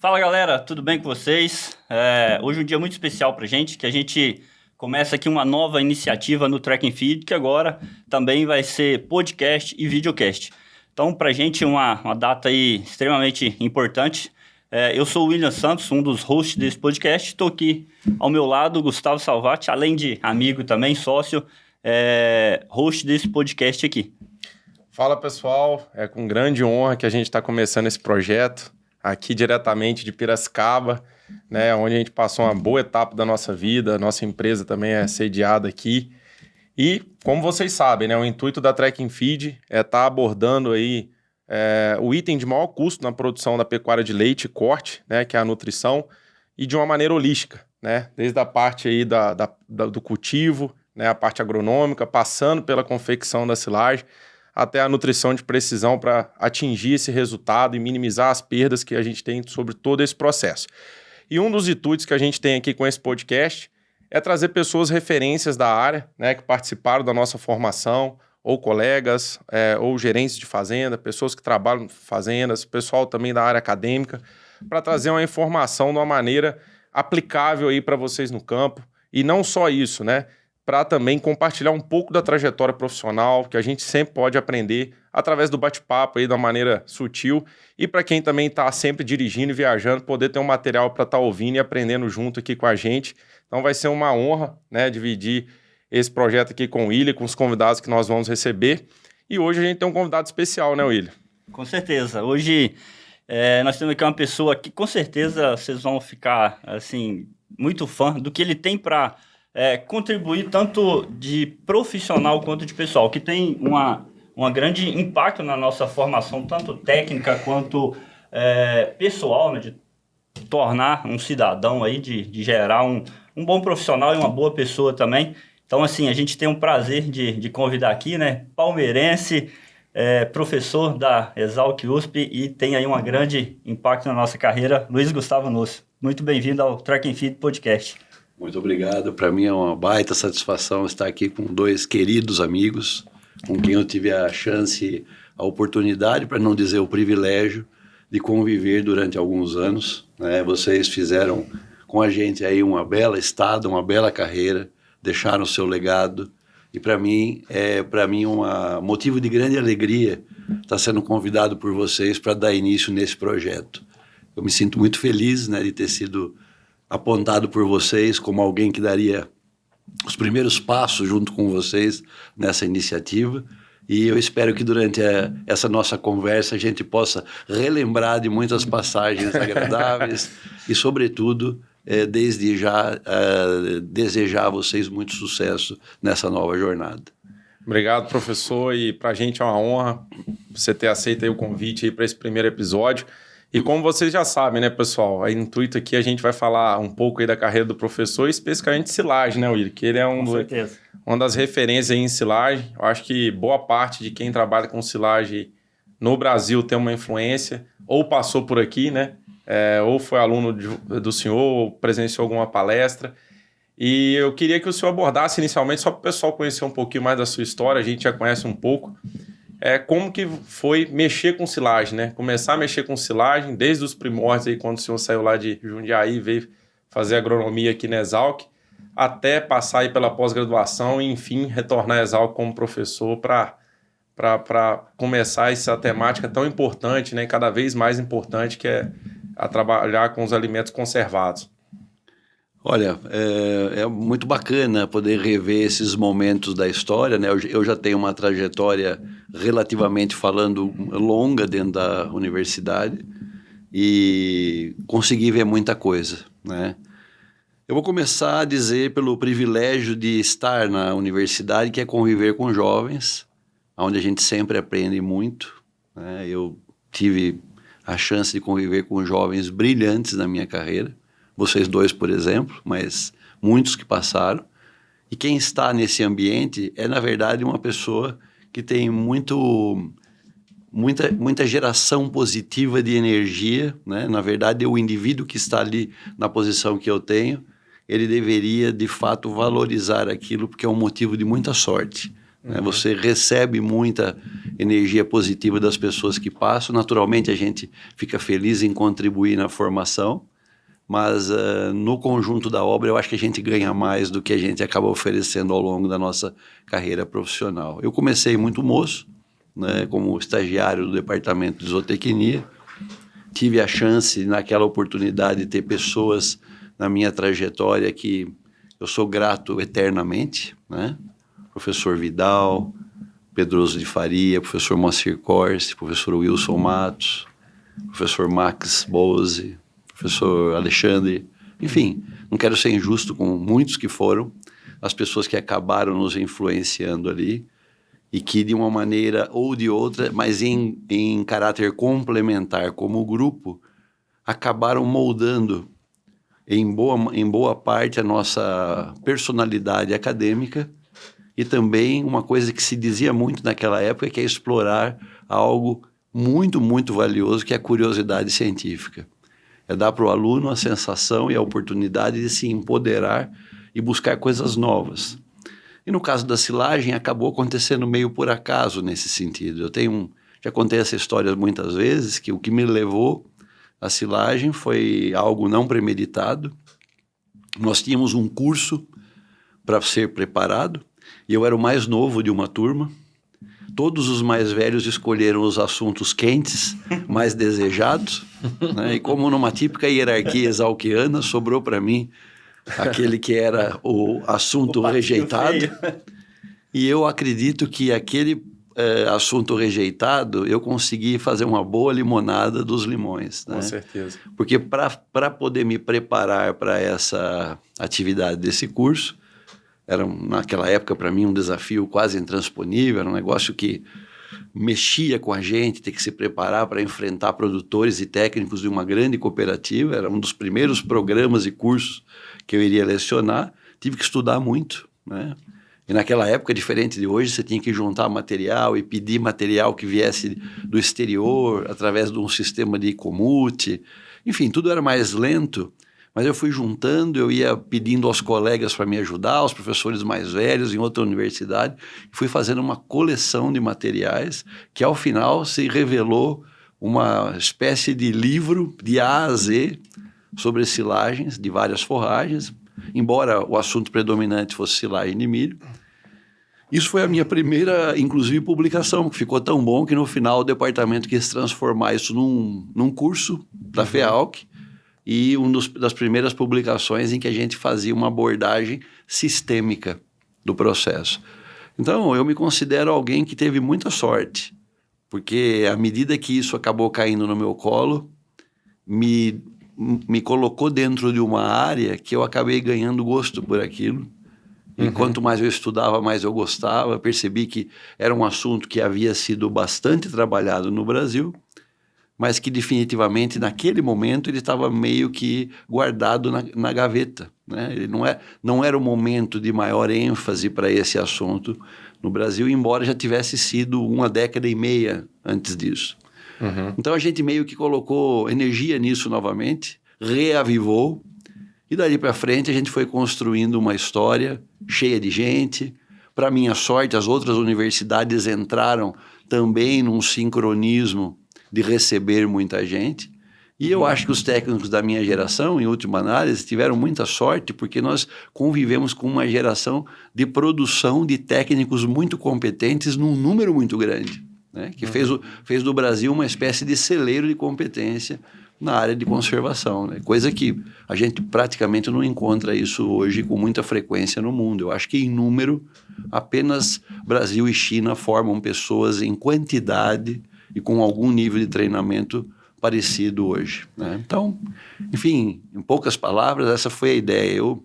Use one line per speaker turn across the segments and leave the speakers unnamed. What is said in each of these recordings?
Fala galera, tudo bem com vocês? Hoje é um dia muito especial pra gente, que a gente começa aqui uma nova iniciativa no Track and Field, que agora também vai ser podcast e videocast. Então, pra gente, uma data aí extremamente importante. Eu sou o William Santos, um dos hosts desse podcast. Estou aqui ao meu lado, o Gustavo Salvati, além de amigo também, sócio, host desse podcast aqui.
Fala pessoal, é com grande honra que a gente está começando esse projeto aqui diretamente de Piracicaba, né, onde a gente passou uma boa etapa da nossa vida, a nossa empresa também é sediada aqui. E, como vocês sabem, né, o intuito da Track and Feed é estar abordando aí o item de maior custo na produção da pecuária de leite e corte, né, que é a nutrição, e de uma maneira holística, né, desde a parte aí do cultivo, né, a parte agronômica, passando pela confecção da silagem, até a nutrição de precisão para atingir esse resultado e minimizar as perdas que a gente tem sobre todo esse processo. E um dos intuitos que a gente tem aqui com esse podcast é trazer pessoas referências da área, né, que participaram da nossa formação, ou colegas, ou gerentes de fazenda, pessoas que trabalham em fazendas, pessoal também da área acadêmica, para trazer uma informação de uma maneira aplicável aí para vocês no campo. E não só isso, né? Para também compartilhar um pouco da trajetória profissional, que a gente sempre pode aprender através do bate-papo aí, da maneira sutil, e para quem também está sempre dirigindo e viajando, poder ter um material para estar ouvindo e aprendendo junto aqui com a gente. Então vai ser uma honra, né, dividir esse projeto aqui com o William, com os convidados que nós vamos receber. E hoje a gente tem um convidado especial, né, William?
Com certeza. Hoje nós temos aqui uma pessoa que com certeza vocês vão ficar assim, muito fã do que ele tem para contribuir tanto de profissional quanto de pessoal, que tem uma grande impacto na nossa formação, tanto técnica quanto pessoal, né, de tornar um cidadão aí, de gerar um bom profissional e uma boa pessoa também. Então, assim, a gente tem um prazer de convidar aqui, né, palmeirense, professor da Exalc USP e tem aí um grande impacto na nossa carreira, Luiz Gustavo Nusso. Muito bem-vindo ao Track and Field Podcast.
Muito obrigado. Para mim é uma baita satisfação estar aqui com dois queridos amigos, com quem eu tive a chance, a oportunidade, para não dizer o privilégio, de conviver durante alguns anos, né? Vocês fizeram com a gente aí uma bela estada, uma bela carreira, deixaram o seu legado, e para mim um motivo de grande alegria estar sendo convidado por vocês para dar início nesse projeto. Eu me sinto muito feliz, né, de ter sido apontado por vocês como alguém que daria os primeiros passos junto com vocês nessa iniciativa, e eu espero que durante essa nossa conversa a gente possa relembrar de muitas passagens agradáveis e, sobretudo, desde já desejar a vocês muito sucesso nessa nova jornada.
Obrigado, professor, e para a gente é uma honra você ter aceito aí o convite aí para esse primeiro episódio. E como vocês já sabem, né, pessoal, a intuito aqui a gente vai falar um pouco aí da carreira do professor, especificamente silagem, né, William? Que ele é uma das referências aí em silagem. Eu acho que boa parte de quem trabalha com silagem no Brasil tem uma influência, ou passou por aqui, né, ou foi aluno do senhor, ou presenciou alguma palestra. E eu queria que o senhor abordasse inicialmente, só para o pessoal conhecer um pouquinho mais da sua história, a gente já conhece um pouco, como que foi mexer com silagem, né? Começar a mexer com silagem desde os primórdios, aí, quando o senhor saiu lá de Jundiaí e veio fazer agronomia aqui na Exalc, até passar aí pela pós-graduação e, enfim, retornar à Exalc como professor para começar essa temática tão importante, né? Cada vez mais importante, que é a trabalhar com os alimentos conservados.
Olha, é muito bacana poder rever esses momentos da história, né? Eu já tenho uma trajetória relativamente falando longa dentro da universidade e consegui ver muita coisa, né? Eu vou começar a dizer pelo privilégio de estar na universidade, que é conviver com jovens, onde a gente sempre aprende muito, né? Eu tive a chance de conviver com jovens brilhantes na minha carreira, vocês dois, por exemplo, mas muitos que passaram. E quem está nesse ambiente é, na verdade, uma pessoa que tem muita geração positiva de energia, né? Na verdade, o indivíduo que está ali na posição que eu tenho, ele deveria, de fato, valorizar aquilo, porque é um motivo de muita sorte, né? Você recebe muita energia positiva das pessoas que passam. Naturalmente, a gente fica feliz em contribuir na formação, mas no conjunto da obra eu acho que a gente ganha mais do que a gente acaba oferecendo ao longo da nossa carreira profissional. Eu comecei muito moço, né, como estagiário do departamento de zootecnia. Tive a chance, naquela oportunidade, de ter pessoas na minha trajetória que eu sou grato eternamente, né? Professor Vidal, Pedroso de Faria, professor Moacir Corse, professor Wilson Matos, professor Max Bose, professor Alexandre, enfim, não quero ser injusto com muitos que foram, as pessoas que acabaram nos influenciando ali e que de uma maneira ou de outra, mas em caráter complementar como grupo, acabaram moldando em boa parte a nossa personalidade acadêmica e também uma coisa que se dizia muito naquela época, que é explorar algo muito, muito valioso, que é a curiosidade científica. É dar para o aluno a sensação e a oportunidade de se empoderar e buscar coisas novas. E no caso da silagem, acabou acontecendo meio por acaso nesse sentido. Já contei essa história muitas vezes, que o que me levou à silagem foi algo não premeditado. Nós tínhamos um curso para ser preparado, e eu era o mais novo de uma turma. Todos os mais velhos escolheram os assuntos quentes, mais desejados, né? E como numa típica hierarquia exalquiana, sobrou para mim aquele que era o assunto rejeitado. E eu acredito que aquele assunto rejeitado, eu consegui fazer uma boa limonada dos limões, né?
Com certeza.
Porque para poder me preparar para essa atividade desse curso, era naquela época para mim um desafio quase intransponível, era um negócio que mexia com a gente, ter que se preparar para enfrentar produtores e técnicos de uma grande cooperativa, era um dos primeiros programas e cursos que eu iria lecionar, tive que estudar muito, né? E naquela época, diferente de hoje, você tinha que juntar material e pedir material que viesse do exterior, através de um sistema de comute, enfim, tudo era mais lento. Mas eu fui juntando, eu ia pedindo aos colegas para me ajudar, aos professores mais velhos em outra universidade, e fui fazendo uma coleção de materiais que, ao final, se revelou uma espécie de livro de A a Z sobre silagens de várias forragens, embora o assunto predominante fosse silagem de milho. Isso foi a minha primeira, inclusive, publicação, que ficou tão bom que, no final, o departamento quis transformar isso num curso da FEALC, e das primeiras publicações em que a gente fazia uma abordagem sistêmica do processo. Então, eu me considero alguém que teve muita sorte, porque à medida que isso acabou caindo no meu colo, me colocou dentro de uma área que eu acabei ganhando gosto por aquilo. E quanto mais eu estudava, mais eu gostava. Percebi que era um assunto que havia sido bastante trabalhado no Brasil, mas que definitivamente naquele momento ele estava meio que guardado na gaveta, né? Ele não era o momento de maior ênfase para esse assunto no Brasil, embora já tivesse sido 1 década e meia antes disso. Então a gente meio que colocou energia nisso novamente, reavivou, e dali para frente a gente foi construindo uma história cheia de gente. Para minha sorte, as outras universidades entraram também num sincronismo de receber muita gente. E eu acho que os técnicos da minha geração, em última análise, tiveram muita sorte, porque nós convivemos com uma geração de produção de técnicos muito competentes num número muito grande, né? Que fez do Brasil uma espécie de celeiro de competência na área de conservação, né? Coisa que a gente praticamente não encontra isso hoje com muita frequência no mundo. Eu acho que, em número, apenas Brasil e China formam pessoas em quantidade e com algum nível de treinamento parecido hoje, né? Então, enfim, em poucas palavras, essa foi a ideia. Eu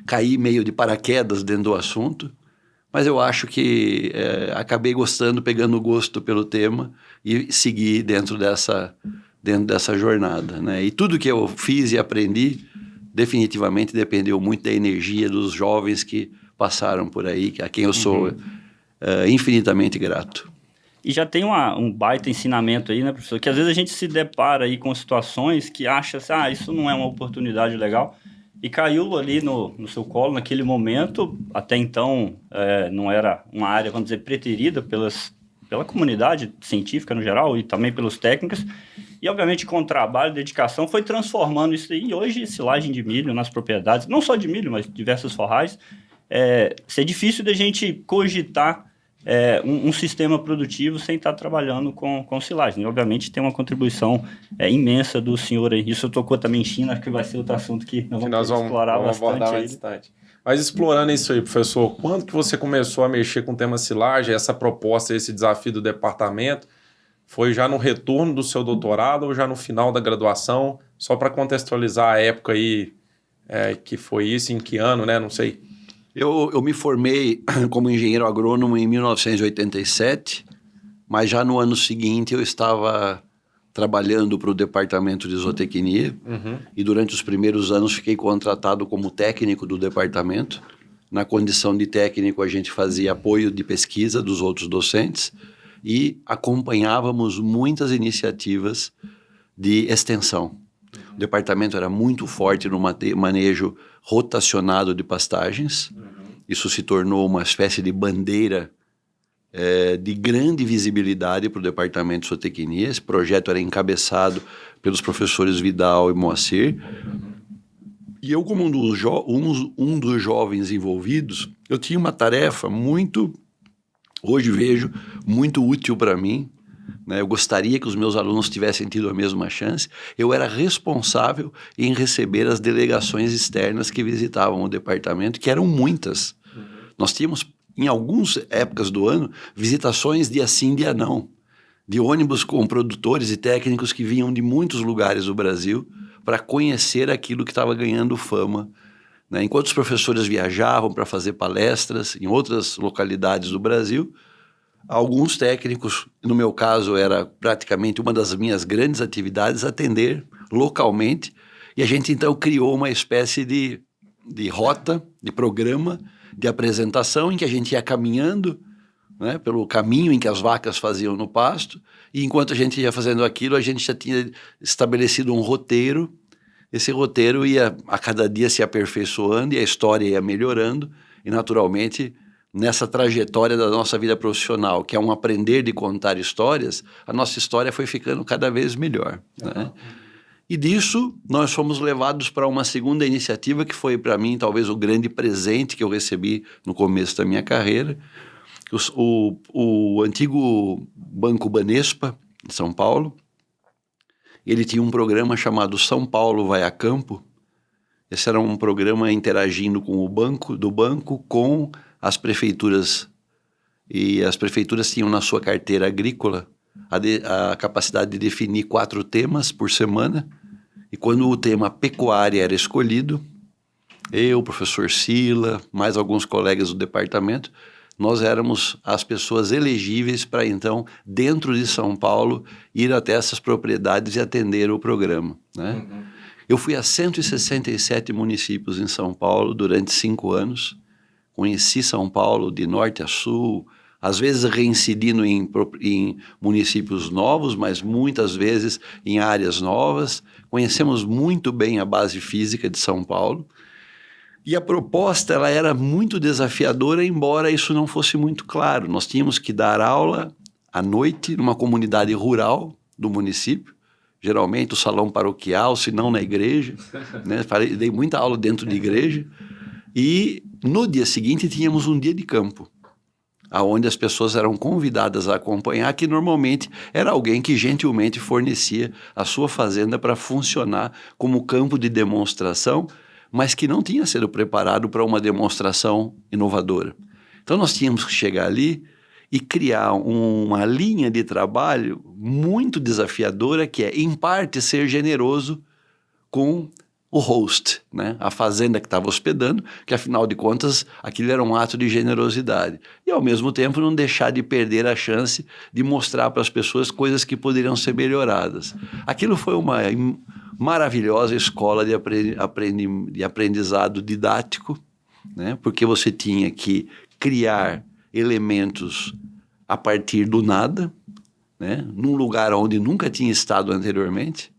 caí meio de paraquedas dentro do assunto, mas eu acho que acabei gostando, pegando gosto pelo tema e segui dentro dessa jornada, né? E tudo que eu fiz e aprendi definitivamente dependeu muito da energia dos jovens que passaram por aí, a quem eu sou infinitamente grato.
E já tem um baita ensinamento aí, né, professor? Que às vezes a gente se depara aí com situações que acha assim, isso não é uma oportunidade legal. e caiu ali no seu colo naquele momento. Até então, não era uma área, vamos dizer, preterida pela comunidade científica no geral e também pelos técnicos. E, obviamente, com o trabalho, dedicação, foi transformando isso aí. E hoje, silagem de milho nas propriedades, não só de milho, mas diversas forragens, é difícil da gente cogitar um sistema produtivo sem estar trabalhando com silagem. E, obviamente, tem uma contribuição imensa do senhor aí. Isso tocou também em China, acho que vai ser outro assunto que nós vamos explorar bastante.
Mas explorando isso aí, professor, quando que você começou a mexer com o tema silagem, essa proposta, esse desafio do departamento? Foi já no retorno do seu doutorado ou já no final da graduação? Só para contextualizar a época aí, que foi isso, em que ano, né? Não sei.
Eu me formei como engenheiro agrônomo em 1987, mas já no ano seguinte eu estava trabalhando para o departamento de zootecnia e durante os primeiros anos fiquei contratado como técnico do departamento. Na condição de técnico, a gente fazia apoio de pesquisa dos outros docentes e acompanhávamos muitas iniciativas de extensão. O departamento era muito forte no manejo rotacionado de pastagens. Isso se tornou uma espécie de bandeira de grande visibilidade para o departamento de zootecnia. Esse projeto era encabeçado pelos professores Vidal e Moacir. E eu, como um dos jovens envolvidos, eu tinha uma tarefa hoje vejo, muito útil para mim, né? Eu gostaria que os meus alunos tivessem tido a mesma chance. Eu era responsável em receber as delegações externas que visitavam o departamento, que eram muitas. Nós tínhamos, em algumas épocas do ano, visitações dia sim, dia não, de ônibus com produtores e técnicos que vinham de muitos lugares do Brasil para conhecer aquilo que estava ganhando fama, né? Enquanto os professores viajavam para fazer palestras em outras localidades do Brasil, alguns técnicos, no meu caso era praticamente uma das minhas grandes atividades, atender localmente, e a gente então criou uma espécie de rota, de programa, de apresentação em que a gente ia caminhando, né, pelo caminho em que as vacas faziam no pasto, e enquanto a gente ia fazendo aquilo, a gente já tinha estabelecido um roteiro. Esse roteiro ia a cada dia se aperfeiçoando e a história ia melhorando, e naturalmente nessa trajetória da nossa vida profissional, que é um aprender de contar histórias, a nossa história foi ficando cada vez melhor, né? E disso nós fomos levados para uma segunda iniciativa que foi para mim talvez o grande presente que eu recebi no começo da minha carreira. O antigo Banco Banespa, de São Paulo, ele tinha um programa chamado São Paulo Vai a Campo. Esse era um programa interagindo com o banco com as prefeituras. E as prefeituras tinham na sua carteira agrícola a capacidade de definir 4 temas por semana. E quando o tema pecuária era escolhido, eu, o professor Sila, mais alguns colegas do departamento, nós éramos as pessoas elegíveis para, então, dentro de São Paulo, ir até essas propriedades e atender o programa, né? Eu fui a 167 municípios em São Paulo durante 5 anos. Conheci São Paulo de norte a sul, às vezes reincidindo em municípios novos, mas muitas vezes em áreas novas. Conhecemos muito bem a base física de São Paulo. E a proposta ela era muito desafiadora, embora isso não fosse muito claro. Nós tínhamos que dar aula à noite numa comunidade rural do município, geralmente o salão paroquial, se não na igreja, né? Dei muita aula dentro de igreja. E no dia seguinte tínhamos um dia de campo, onde as pessoas eram convidadas a acompanhar, que normalmente era alguém que gentilmente fornecia a sua fazenda para funcionar como campo de demonstração, mas que não tinha sido preparado para uma demonstração inovadora. Então nós tínhamos que chegar ali e criar uma linha de trabalho muito desafiadora, que é, em parte, ser generoso com o host, né? A fazenda que estava hospedando, que afinal de contas aquilo era um ato de generosidade. E ao mesmo tempo não deixar de perder a chance de mostrar para as pessoas coisas que poderiam ser melhoradas. Aquilo foi uma maravilhosa escola de aprendizado didático, né? Porque você tinha que criar elementos a partir do nada, né? Num lugar onde nunca tinha estado anteriormente.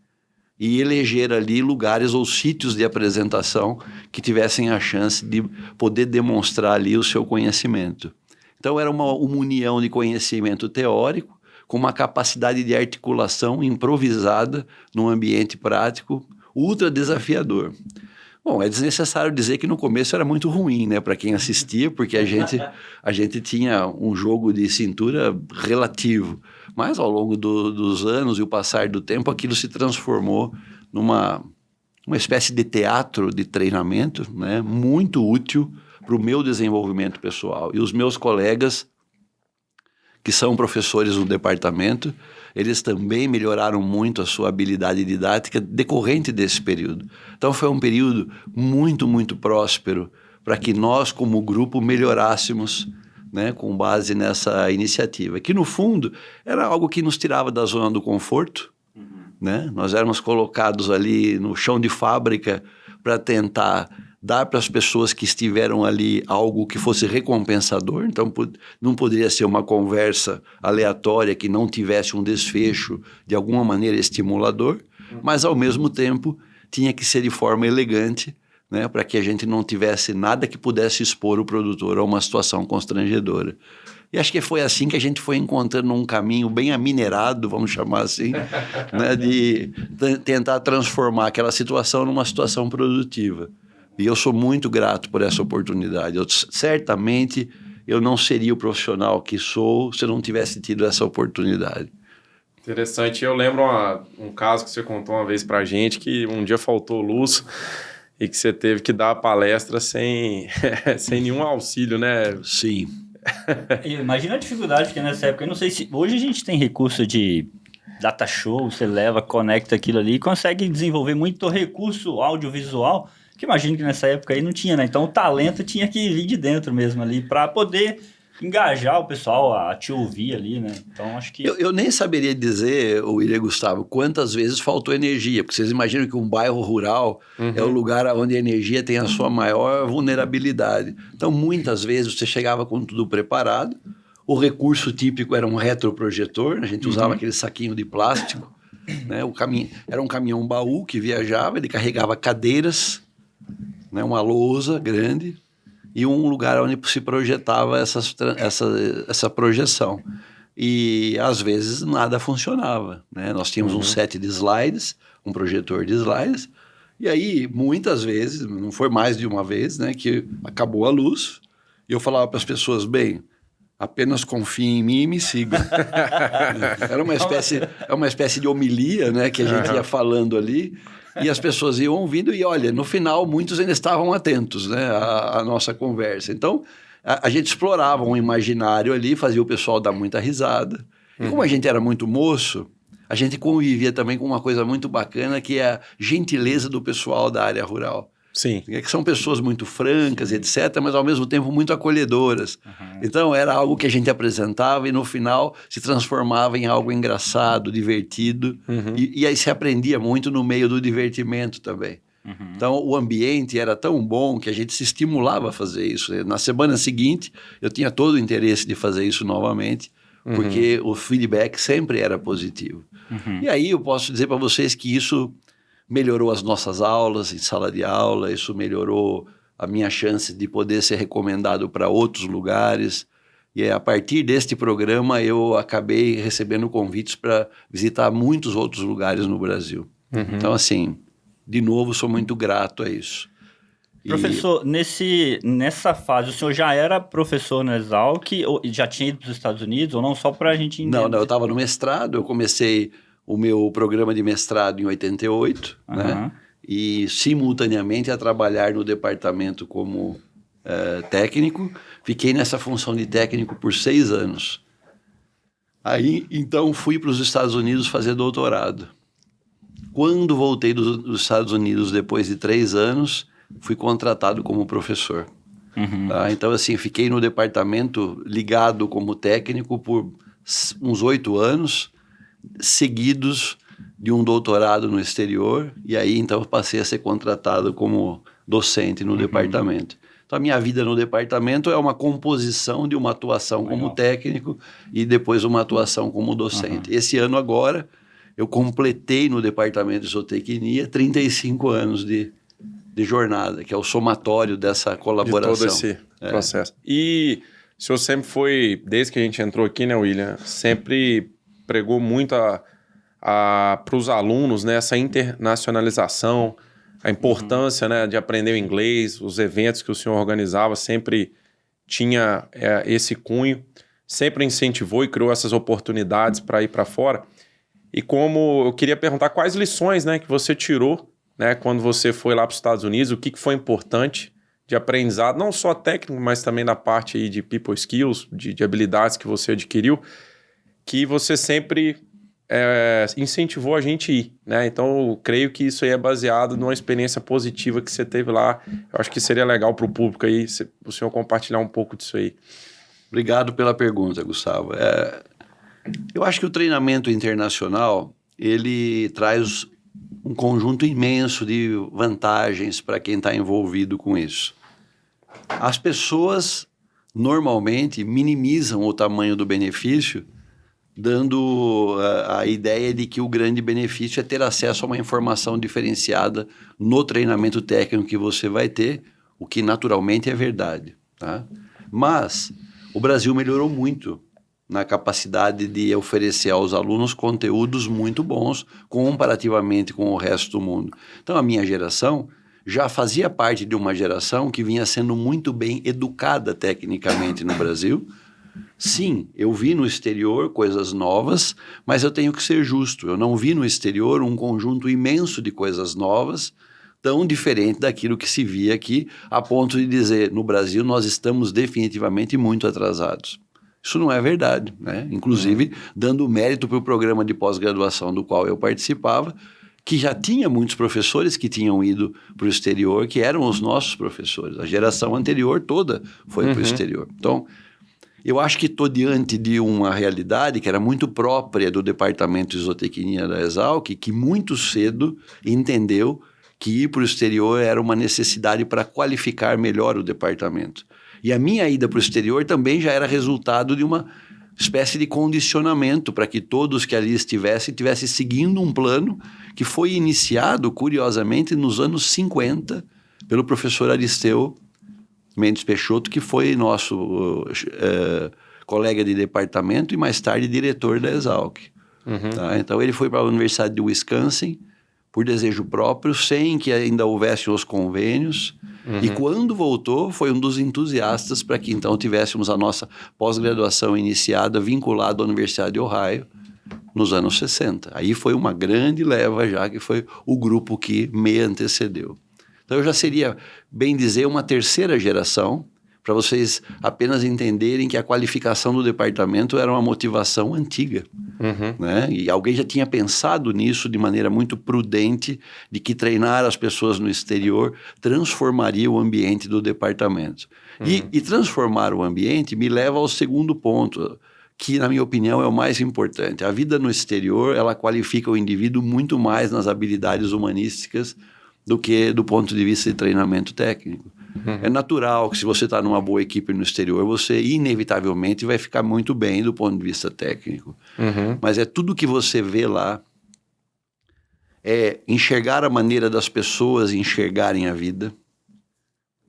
e eleger ali lugares ou sítios de apresentação que tivessem a chance de poder demonstrar ali o seu conhecimento. Então era uma união de conhecimento teórico com uma capacidade de articulação improvisada num ambiente prático ultra desafiador. Bom, é desnecessário dizer que no começo era muito ruim, né, para quem assistia, porque a gente tinha um jogo de cintura relativo. Mas ao longo dos anos e o passar do tempo, aquilo se transformou numa espécie de teatro de treinamento, né, muito útil para o meu desenvolvimento pessoal. E os meus colegas, que são professores no departamento, eles também melhoraram muito a sua habilidade didática decorrente desse período. Então foi um período muito, muito próspero para que nós, como grupo, melhorássemos, né, com base nessa iniciativa, que no fundo era algo que nos tirava da zona do conforto, né? Nós éramos colocados ali no chão de fábrica para tentar dar para as pessoas que estiveram ali algo que fosse recompensador. Então não poderia ser uma conversa aleatória que não tivesse um desfecho de alguma maneira estimulador, mas ao mesmo tempo tinha que ser de forma elegante, né, para que a gente não tivesse nada que pudesse expor o produtor a uma situação constrangedora. E acho que foi assim que a gente foi encontrando um caminho bem aminerado, vamos chamar assim, né, de tentar transformar aquela situação numa situação produtiva. E eu sou muito grato por essa oportunidade. Certamente eu não seria o profissional que sou se eu não tivesse tido essa oportunidade.
Interessante. Eu lembro um caso que você contou uma vez pra gente, que um dia faltou luz e que você teve que dar a palestra sem nenhum auxílio, né?
Sim.
Imagina a dificuldade que é nessa época. Eu não sei se... Hoje a gente tem recurso de data show, você leva, conecta aquilo ali e consegue desenvolver muito recurso audiovisual, que imagino que nessa época aí não tinha, né? Então o talento tinha que vir de dentro mesmo ali para poder engajar o pessoal a te ouvir ali, né? Então acho que...
Eu nem saberia dizer, William Gustavo, quantas vezes faltou energia, porque vocês imaginam que um bairro rural é o lugar onde a energia tem a sua maior vulnerabilidade. Então muitas vezes você chegava com tudo preparado, o recurso típico era um retroprojetor, a gente usava aquele saquinho de plástico, né? Era um caminhão baú que viajava, ele carregava cadeiras, né? Uma lousa grande, e um lugar onde se projetava essa projeção. E, às vezes, nada funcionava, né? Nós tínhamos um set de slides, um projetor de slides, e aí, muitas vezes, não foi mais de uma vez, né, que acabou a luz, e eu falava para as pessoas, bem, apenas confiem em mim e me sigam. Era uma espécie de homilia, né, que a gente ia falando ali, e as pessoas iam ouvindo, e olha, no final muitos ainda estavam atentos, né, à nossa conversa. Então, a gente explorava um imaginário ali, fazia o pessoal dar muita risada. E como a gente era muito moço, a gente convivia também com uma coisa muito bacana, que é a gentileza do pessoal da área rural.
Sim.
Que são pessoas muito francas, etc., mas ao mesmo tempo muito acolhedoras. Então era algo que a gente apresentava e no final se transformava em algo engraçado, divertido, e aí se aprendia muito no meio do divertimento também. Então o ambiente era tão bom que a gente se estimulava a fazer isso. Na semana seguinte eu tinha todo o interesse de fazer isso novamente, porque o feedback sempre era positivo. E aí eu posso dizer para vocês que isso melhorou as nossas aulas em sala de aula, isso melhorou a minha chance de poder ser recomendado para outros lugares. E a partir deste programa eu acabei recebendo convites para visitar muitos outros lugares no Brasil. Então, assim, de novo, sou muito grato a isso.
Professor, nessa fase, o senhor já era professor na Exalc, ou já tinha ido para os Estados Unidos, ou não? Só para a gente entender.
Não, eu estava no mestrado, eu comecei o meu programa de mestrado em 88, né? E simultaneamente a trabalhar no departamento como técnico. Fiquei nessa função de técnico por 6 anos. Aí, então, fui para os Estados Unidos fazer doutorado. Quando voltei dos Estados Unidos, depois de 3 anos, fui contratado como professor. Tá? Então, assim, fiquei no departamento ligado como técnico por uns 8 anos, seguidos de um doutorado no exterior, e aí então passei a ser contratado como docente no departamento. Então a minha vida no departamento é uma composição de uma atuação como técnico e depois uma atuação como docente. Esse ano agora eu completei no departamento de zootecnia 35 anos de jornada, que é o somatório dessa colaboração.
De todo esse processo. E o senhor sempre foi, desde que a gente entrou aqui, né, William, sempre pregou muito para os alunos, né, essa internacionalização, a importância, né, de aprender o inglês, os eventos que o senhor organizava sempre tinha esse cunho, sempre incentivou e criou essas oportunidades para ir para fora. E como eu queria perguntar quais lições, né, que você tirou, né, quando você foi lá para os Estados Unidos, o que foi importante de aprendizado, não só técnico, mas também na parte aí de people skills, de habilidades que você adquiriu, que você sempre incentivou a gente a ir, né? Então, eu creio que isso aí é baseado numa experiência positiva que você teve lá. Eu acho que seria legal para o público aí, o senhor compartilhar um pouco disso aí.
Obrigado pela pergunta, Gustavo. Eu acho que o treinamento internacional, ele traz um conjunto imenso de vantagens para quem está envolvido com isso. As pessoas, normalmente, minimizam o tamanho do benefício, dando a ideia de que o grande benefício é ter acesso a uma informação diferenciada no treinamento técnico que você vai ter, o que naturalmente é verdade, tá? Mas o Brasil melhorou muito na capacidade de oferecer aos alunos conteúdos muito bons comparativamente com o resto do mundo. Então, a minha geração já fazia parte de uma geração que vinha sendo muito bem educada tecnicamente no Brasil. Sim, eu vi no exterior coisas novas, mas eu tenho que ser justo. Eu não vi no exterior um conjunto imenso de coisas novas, tão diferente daquilo que se via aqui, a ponto de dizer, no Brasil nós estamos definitivamente muito atrasados. Isso não é verdade, né? Inclusive, dando mérito para o programa de pós-graduação do qual eu participava, que já tinha muitos professores que tinham ido para o exterior, que eram os nossos professores. A geração anterior toda foi para o exterior. Então, eu acho que estou diante de uma realidade que era muito própria do Departamento de Zootecnia da Exalc, que muito cedo entendeu que ir para o exterior era uma necessidade para qualificar melhor o departamento. E a minha ida para o exterior também já era resultado de uma espécie de condicionamento para que todos que ali estivessem seguindo um plano que foi iniciado, curiosamente, nos anos 50, pelo professor Aristeu Mendes Peixoto, que foi nosso colega de departamento e mais tarde diretor da Exalc. Tá? Então ele foi para a Universidade de Wisconsin por desejo próprio, sem que ainda houvessem os convênios. E quando voltou, foi um dos entusiastas para que então tivéssemos a nossa pós-graduação iniciada vinculada à Universidade de Ohio nos anos 60. Aí foi uma grande leva já, que foi o grupo que me antecedeu. Então eu já seria, bem dizer, uma terceira geração, para vocês apenas entenderem que a qualificação do departamento era uma motivação antiga. Né? E alguém já tinha pensado nisso de maneira muito prudente, de que treinar as pessoas no exterior transformaria o ambiente do departamento. E transformar o ambiente me leva ao segundo ponto, que na minha opinião é o mais importante. A vida no exterior, ela qualifica o indivíduo muito mais nas habilidades humanísticas do que do ponto de vista de treinamento técnico. É natural que se você está numa boa equipe no exterior, você inevitavelmente vai ficar muito bem do ponto de vista técnico. Mas é tudo que você vê lá, é enxergar a maneira das pessoas enxergarem a vida,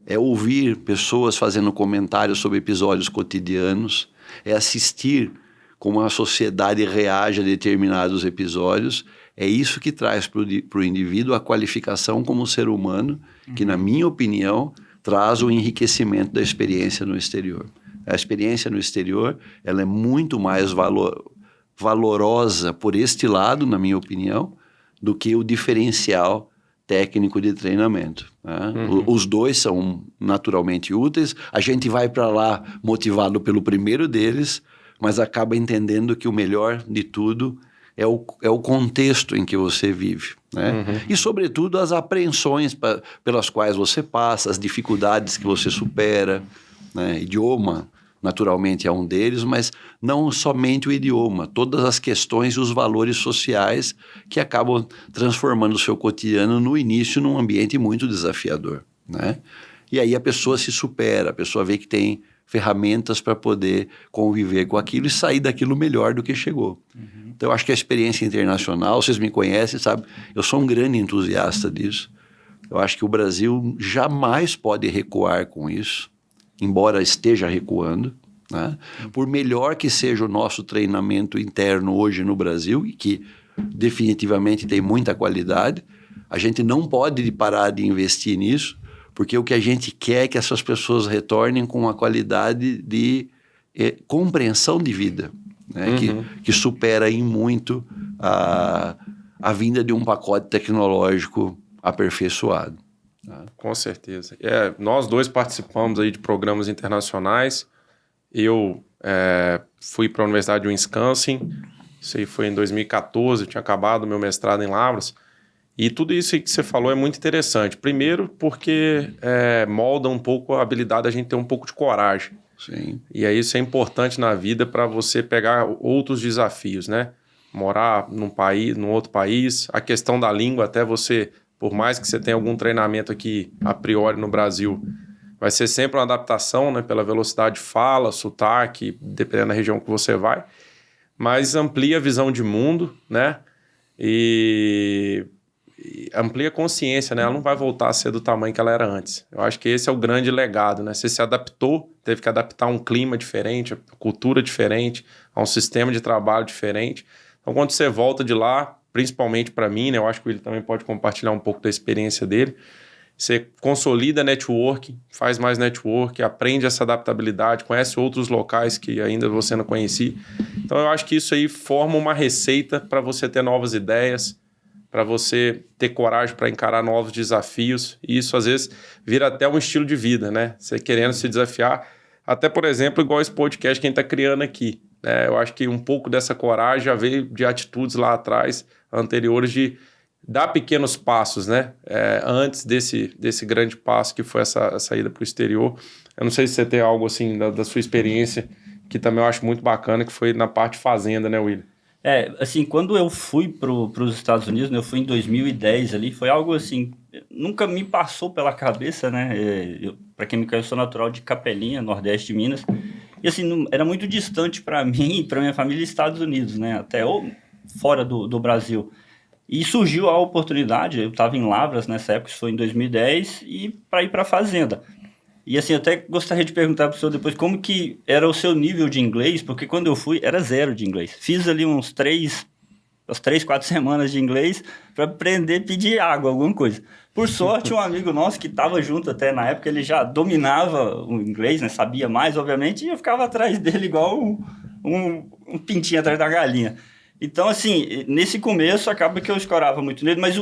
é ouvir pessoas fazendo comentários sobre episódios cotidianos, é assistir como a sociedade reage a determinados episódios. É isso que traz para o indivíduo a qualificação como ser humano, que, na minha opinião, traz o enriquecimento da experiência no exterior. A experiência no exterior, ela é muito mais valorosa por este lado, na minha opinião, do que o diferencial técnico de treinamento. Né? Os dois são naturalmente úteis. A gente vai para lá motivado pelo primeiro deles, mas acaba entendendo que o melhor de tudo é o contexto em que você vive, né? E, sobretudo, as apreensões pelas quais você passa, as dificuldades que você supera, né? Idioma, naturalmente, é um deles, mas não somente o idioma, todas as questões e os valores sociais que acabam transformando o seu cotidiano, no início, num ambiente muito desafiador, né? E aí a pessoa se supera, a pessoa vê que tem ferramentas para poder conviver com aquilo e sair daquilo melhor do que chegou. Então, eu acho que a experiência internacional, vocês me conhecem, sabe? Eu sou um grande entusiasta disso. Eu acho que o Brasil jamais pode recuar com isso, embora esteja recuando, né? Por melhor que seja o nosso treinamento interno hoje no Brasil, e que definitivamente tem muita qualidade, a gente não pode parar de investir nisso, porque o que a gente quer é que essas pessoas retornem com a qualidade de compreensão de vida, né? Que supera em muito a vinda de um pacote tecnológico aperfeiçoado.
Com certeza. Nós dois participamos aí de programas internacionais. Eu fui para a Universidade de Wisconsin, isso aí foi em 2014, eu tinha acabado o meu mestrado em Lavras. E tudo isso que você falou é muito interessante. Primeiro, porque molda um pouco a habilidade da gente ter um pouco de coragem.
Sim.
E aí isso é importante na vida para você pegar outros desafios, né? Morar num outro país, a questão da língua, até você, por mais que você tenha algum treinamento aqui a priori no Brasil, vai ser sempre uma adaptação, né? Pela velocidade de fala, sotaque, dependendo da região que você vai. Mas amplia a visão de mundo, né? E amplia a consciência, né? Ela não vai voltar a ser do tamanho que ela era antes. Eu acho que esse é o grande legado, né? Você se adaptou, teve que adaptar a um clima diferente, a cultura diferente, a um sistema de trabalho diferente. Então, quando você volta de lá, principalmente para mim, né? Eu acho que ele também pode compartilhar um pouco da experiência dele. Você consolida network, faz mais network, aprende essa adaptabilidade, conhece outros locais que ainda você não conhecia. Então, eu acho que isso aí forma uma receita para você ter novas ideias, para você ter coragem para encarar novos desafios. E isso, às vezes, vira até um estilo de vida, né? Você querendo se desafiar. Até, por exemplo, igual esse podcast que a gente está criando aqui, né? Eu acho que um pouco dessa coragem já veio de atitudes lá atrás, anteriores, de dar pequenos passos, né? Antes desse grande passo que foi essa saída para o exterior. Eu não sei se você tem algo assim da sua experiência, que também eu acho muito bacana, que foi na parte fazenda, né, William?
Assim, quando eu fui para os Estados Unidos, né, eu fui em 2010 ali, foi algo assim, nunca me passou pela cabeça, né? Para quem me conhece, eu sou natural de Capelinha, Nordeste de Minas, e assim, era muito distante para mim e para minha família Estados Unidos, né? Até ou fora do Brasil. E surgiu a oportunidade, eu estava em Lavras nessa época, isso foi em 2010, e para ir para a fazenda. E assim, eu até gostaria de perguntar para o senhor depois como que era o seu nível de inglês, porque quando eu fui era 0 de inglês. Fiz ali umas 3, 4 semanas de inglês para aprender a pedir água, alguma coisa. Por sorte, um amigo nosso que estava junto até na época, ele já dominava o inglês, né? Sabia mais, obviamente, e eu ficava atrás dele igual um pintinho atrás da galinha. Então, assim, nesse começo acaba que eu escorava muito nele, mas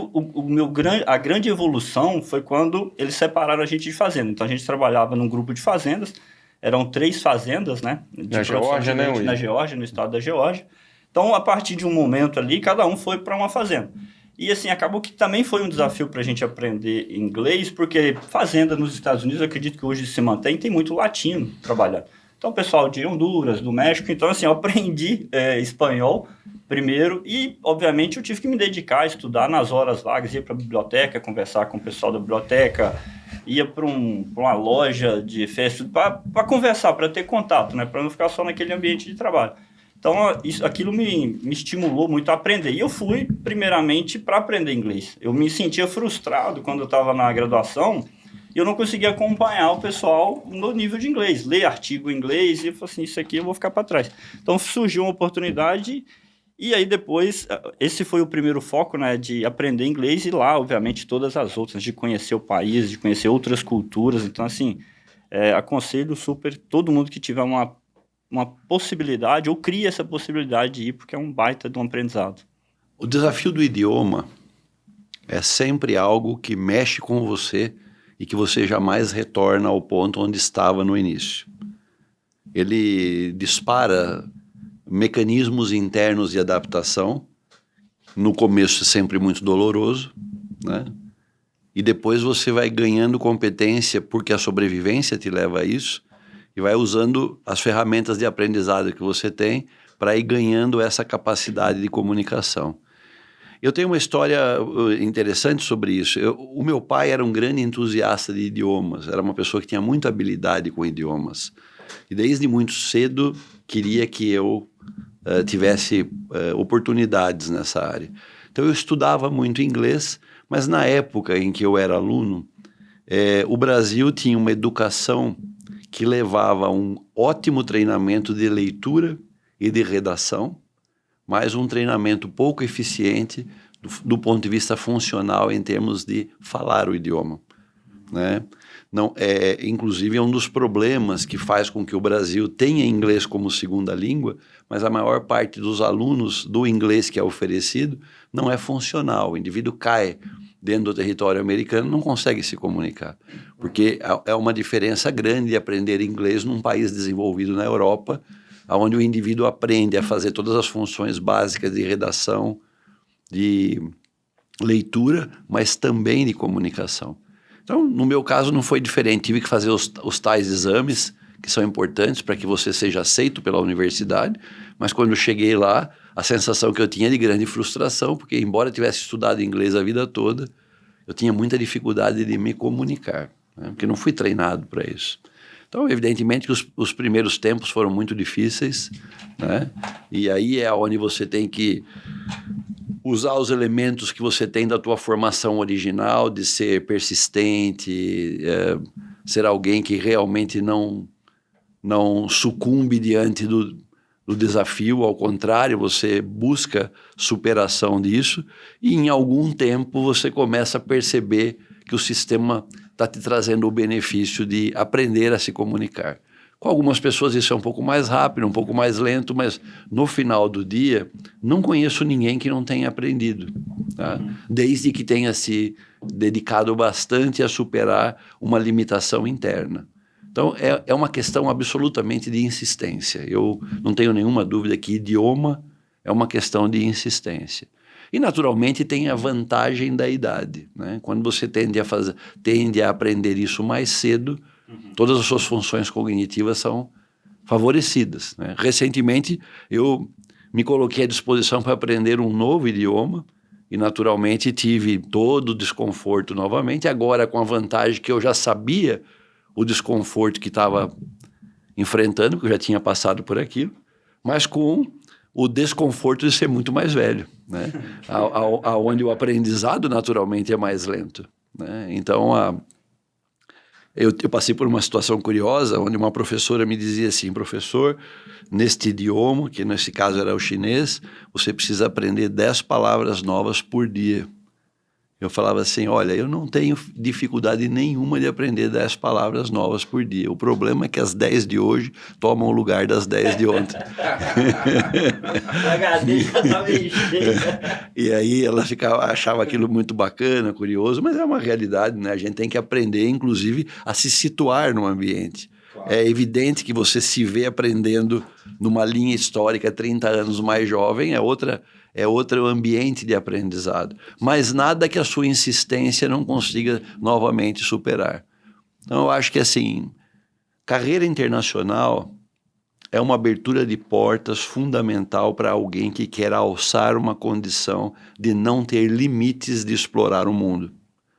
a grande evolução foi quando eles separaram a gente de fazenda. Então, a gente trabalhava num grupo de fazendas, eram 3 fazendas, né?
Na Geórgia, né, William?
Na Geórgia, no estado da Geórgia. Então, a partir de um momento ali, cada um foi para uma fazenda. E, assim, acabou que também foi um desafio para a gente aprender inglês, porque fazenda nos Estados Unidos, eu acredito que hoje se mantém, tem muito latino trabalhando. Então, pessoal de Honduras, do México, então, assim, eu aprendi espanhol primeiro e, obviamente, eu tive que me dedicar a estudar nas horas vagas, ia para a biblioteca, conversar com o pessoal da biblioteca, ia para uma loja de festa, para conversar, para ter contato, né, para não ficar só naquele ambiente de trabalho. Então, aquilo me estimulou muito a aprender. E eu fui, primeiramente, para aprender inglês. Eu me sentia frustrado quando eu estava na graduação e eu não conseguia acompanhar o pessoal no nível de inglês, ler artigo em inglês, e eu falei assim, isso aqui eu vou ficar para trás. Então, surgiu uma oportunidade, e aí depois, esse foi o primeiro foco, né, de aprender inglês, e lá, obviamente, todas as outras, de conhecer o país, de conhecer outras culturas. Então, assim, aconselho super todo mundo que tiver uma possibilidade, ou cria essa possibilidade de ir, porque é um baita de um aprendizado.
O desafio do idioma é sempre algo que mexe com você e que você jamais retorna ao ponto onde estava no início. Ele dispara mecanismos internos de adaptação. No começo é sempre muito doloroso, né? E depois você vai ganhando competência, porque a sobrevivência te leva a isso, e vai usando as ferramentas de aprendizado que você tem para ir ganhando essa capacidade de comunicação. Eu tenho uma história interessante sobre isso. O meu pai era um grande entusiasta de idiomas, era uma pessoa que tinha muita habilidade com idiomas. E desde muito cedo queria que eu tivesse oportunidades nessa área. Então eu estudava muito inglês, mas na época em que eu era aluno, o Brasil tinha uma educação que levava a um ótimo treinamento de leitura e de redação, mas um treinamento pouco eficiente do ponto de vista funcional em termos de falar o idioma, né? Não, inclusive é um dos problemas que faz com que o Brasil tenha inglês como segunda língua, mas a maior parte dos alunos do inglês que é oferecido não é funcional. O indivíduo cai dentro do território americano e não consegue se comunicar, porque é uma diferença grande de aprender inglês num país desenvolvido na Europa, onde o indivíduo aprende a fazer todas as funções básicas de redação, de leitura, mas também de comunicação. Então, no meu caso, não foi diferente. Tive que fazer os tais exames, que são importantes para que você seja aceito pela universidade, mas quando eu cheguei lá, a sensação que eu tinha de grande frustração, porque embora eu tivesse estudado inglês a vida toda, eu tinha muita dificuldade de me comunicar, né? Porque não fui treinado para isso. Então, evidentemente que os primeiros tempos foram muito difíceis, né? E aí é onde você tem que usar os elementos que você tem da tua formação original, de ser persistente, ser alguém que realmente não sucumbe diante do desafio, ao contrário, você busca superação disso e em algum tempo você começa a perceber que o sistema está te trazendo o benefício de aprender a se comunicar. Com algumas pessoas isso é um pouco mais rápido, um pouco mais lento, mas no final do dia, não conheço ninguém que não tenha aprendido, tá? Desde que tenha se dedicado bastante a superar uma limitação interna. Então, é uma questão absolutamente de insistência. Eu não tenho nenhuma dúvida que idioma é uma questão de insistência. E, naturalmente, tem a vantagem da idade, né? Quando você tende a aprender isso mais cedo, todas as suas funções cognitivas são favorecidas, né? Recentemente, eu me coloquei à disposição para aprender um novo idioma e, naturalmente, tive todo o desconforto novamente. Agora, com a vantagem que eu já sabia o desconforto que estava enfrentando, porque eu já tinha passado por aquilo, mas com o desconforto de ser muito mais velho, né? Onde o aprendizado, naturalmente, é mais lento, né? Então, eu passei por uma situação curiosa, onde uma professora me dizia assim: professor, neste idioma, que nesse caso era o chinês, você precisa aprender 10 palavras novas por dia. Eu falava assim: olha, eu não tenho dificuldade nenhuma de aprender 10 palavras novas por dia. O problema é que as 10 de hoje tomam o lugar das 10 de ontem.
A HD já tá meio cheia.
E aí ela achava aquilo muito bacana, curioso, mas é uma realidade, né? A gente tem que aprender, inclusive, a se situar no ambiente. Claro. É evidente que você se vê aprendendo numa linha histórica 30 anos mais jovem, é outro ambiente de aprendizado. Mas nada que a sua insistência não consiga novamente superar. Então, eu acho que, assim, carreira internacional é uma abertura de portas fundamental para alguém que quer alçar uma condição de não ter limites de explorar o mundo.